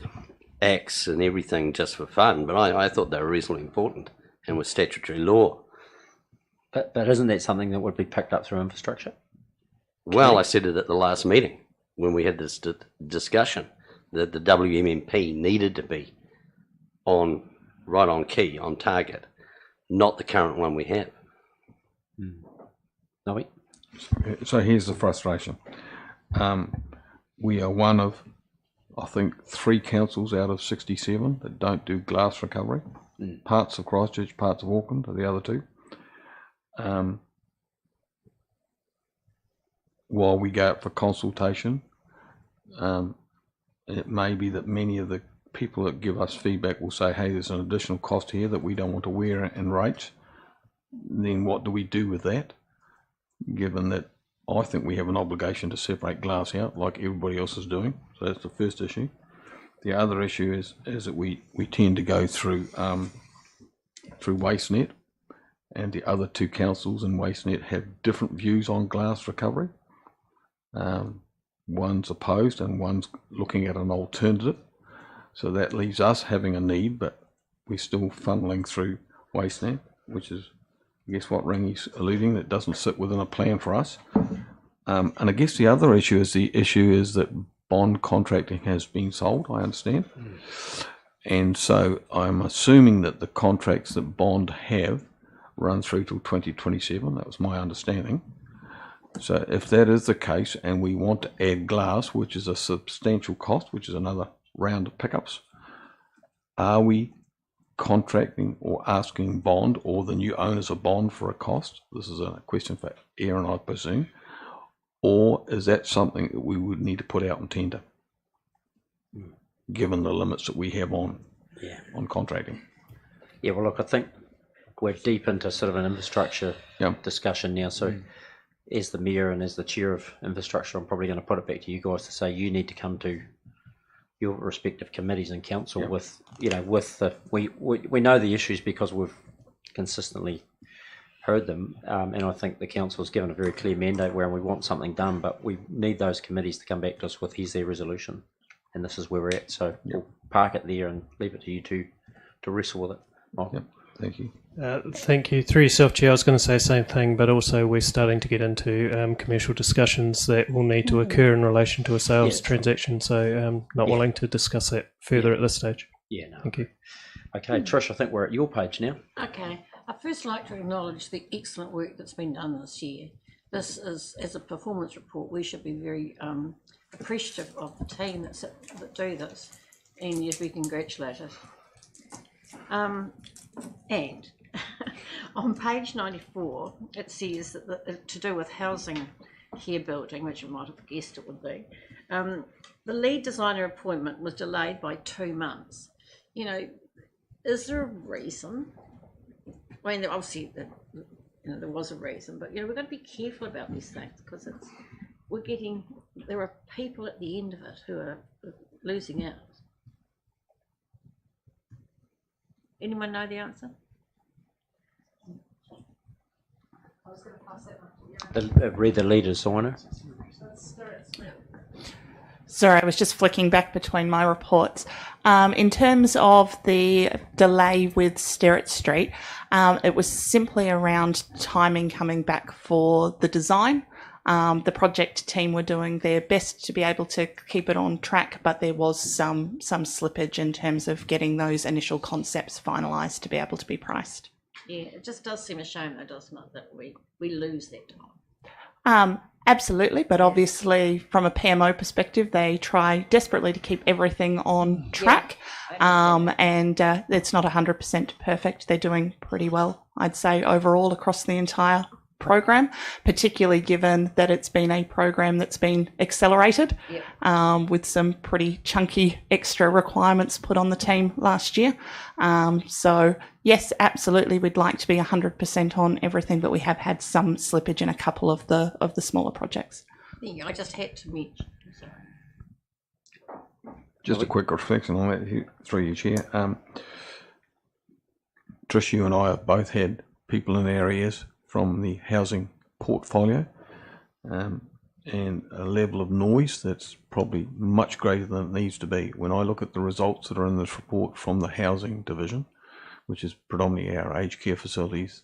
acts and everything just for fun, but I thought they were reasonably important and with statutory law. But isn't that something that would be picked up through infrastructure? Well, I said it at the last meeting when we had this discussion, that the WMMP needed to be right on key, on target, not the current one we have. No, So here's the frustration. We are one of, I think, 3 councils out of 67 that don't do glass recovery. Parts of Christchurch, parts of Auckland are the other 2. While we go out for consultation, it may be that many of the people that give us feedback will say, hey, there's an additional cost here that we don't want to wear in rates. Then what do we do with that? Given that I think we have an obligation to separate glass out like everybody else is doing. So that's the first issue. The other issue is that we tend to go through WasteNet, and the other 2 councils in WasteNet have different views on glass recovery. One's opposed and one's looking at an alternative. So that leaves us having a need, but we're still funneling through WasteNet, which is, I guess, what Rangi's alluding, that doesn't sit within a plan for us. And I guess the other issue is that bond contracting has been sold, I understand. And so I'm assuming that the contracts that Bond have run through till 2027. That was my understanding. So if that is the case, and we want to add glass, which is a substantial cost, which is another round of pickups, are we contracting or asking Bond or the new owners of Bond for a cost? This is a question for Aaron, I presume. Or is that something that we would need to put out in tender, given the limits that we have on contracting? Yeah, well, look, I think we're deep into sort of an infrastructure discussion now. So as the mayor and as the chair of infrastructure, I'm probably going to put it back to you guys to say you need to come to your respective committees and council with, with the, we know the issues because we've consistently heard them, and I think the council has given a very clear mandate where we want something done, but we need those committees to come back to us with, here's their resolution, and this is where we're at. So we'll park it there and leave it to you to wrestle with it. Thank you. Thank you. Through yourself, Chair, I was going to say the same thing, but also we're starting to get into commercial discussions that will need to occur in relation to a sales transaction, so not willing to discuss that further at this stage. Thank you. Okay, Trish, I think we're at your page now. Okay, I'd first like to acknowledge the excellent work that's been done this year. This is, as a performance report, we should be very appreciative of the team that do this, and you'd be congratulated. And on page 94, it says that to do with housing care building, which you might have guessed it would be, the lead designer appointment was delayed by 2 months. Is there a reason? I mean, obviously, there was a reason, but we've got to be careful about these things because there are people at the end of it who are losing out. Anyone know the answer? I was going to pass that one. Read the lead designer. Sorry, I was just flicking back between my reports. In terms of the delay with Sterrett Street, it was simply around timing coming back for the design. The project team were doing their best to be able to keep it on track, but there was some slippage in terms of getting those initial concepts finalised to be able to be priced. Yeah, it just does seem a shame though, doesn't it, that we lose that time. Absolutely, but obviously from a PMO perspective, they try desperately to keep everything on track, and it's not 100% perfect. They're doing pretty well, I'd say, overall across the entire program, particularly given that it's been a program that's been accelerated with some pretty chunky extra requirements put on the team last year. So yes, absolutely, we'd like to be 100% on everything, but we have had some slippage in a couple of the smaller projects. I just had to mention. Just a quick reflection on that through you, Chair. Trish, you and I have both had people in our ears from the housing portfolio, and a level of noise that's probably much greater than it needs to be. When I look at the results that are in this report from the housing division, which is predominantly our aged care facilities,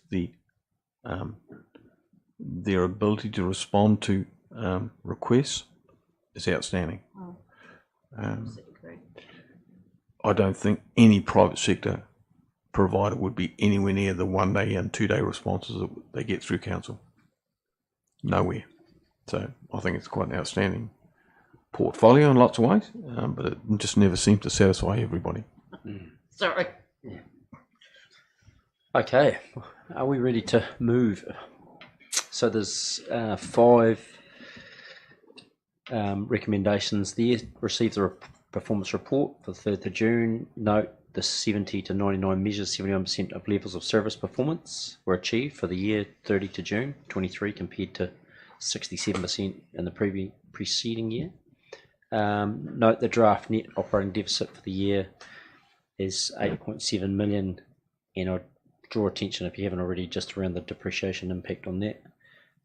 their ability to respond to requests is outstanding. I don't think any private sector provider would be anywhere near the 1 day and 2 day responses that they get through council. Nowhere. So I think it's quite an outstanding portfolio in lots of ways, but it just never seems to satisfy everybody. Sorry. Okay, are we ready to move? So there's 5 recommendations there. Receive the performance report for the 3rd of June. Note the 70 to 99 measures, 71% of levels of service performance were achieved for the year 30 to June 23 compared to 67% in the preceding year. Note the draft net operating deficit for the year is 8.7 million, and I'd draw attention, if you haven't already, just around the depreciation impact on that.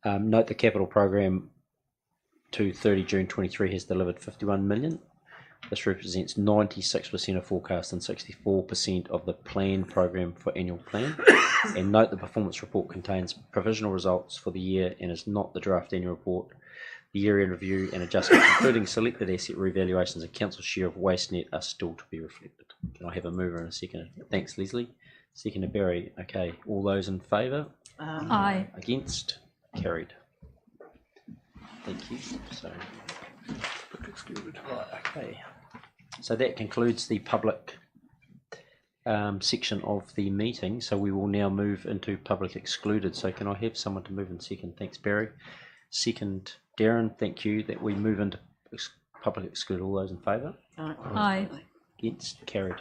Note the capital program to 30 June 23 has delivered 51 million. This represents 96% of forecast and 64% of the planned program for annual plan. And note the performance report contains provisional results for the year and is not the draft annual report. The year-end review and adjustments, including selected asset revaluations and council share of waste net, are still to be reflected. Can I have a mover in a second? Thanks, Leslie. Second to Barry. Okay, all those in favour? Aye. Against? Carried. Thank you. So, excluded. Right, okay. So that concludes the public section of the meeting. So we will now move into public excluded. So can I have someone to move in second? Thanks, Barry. Second, Darren. Thank you. That we move into public excluded. All those in favour? Aye. Against? Carried.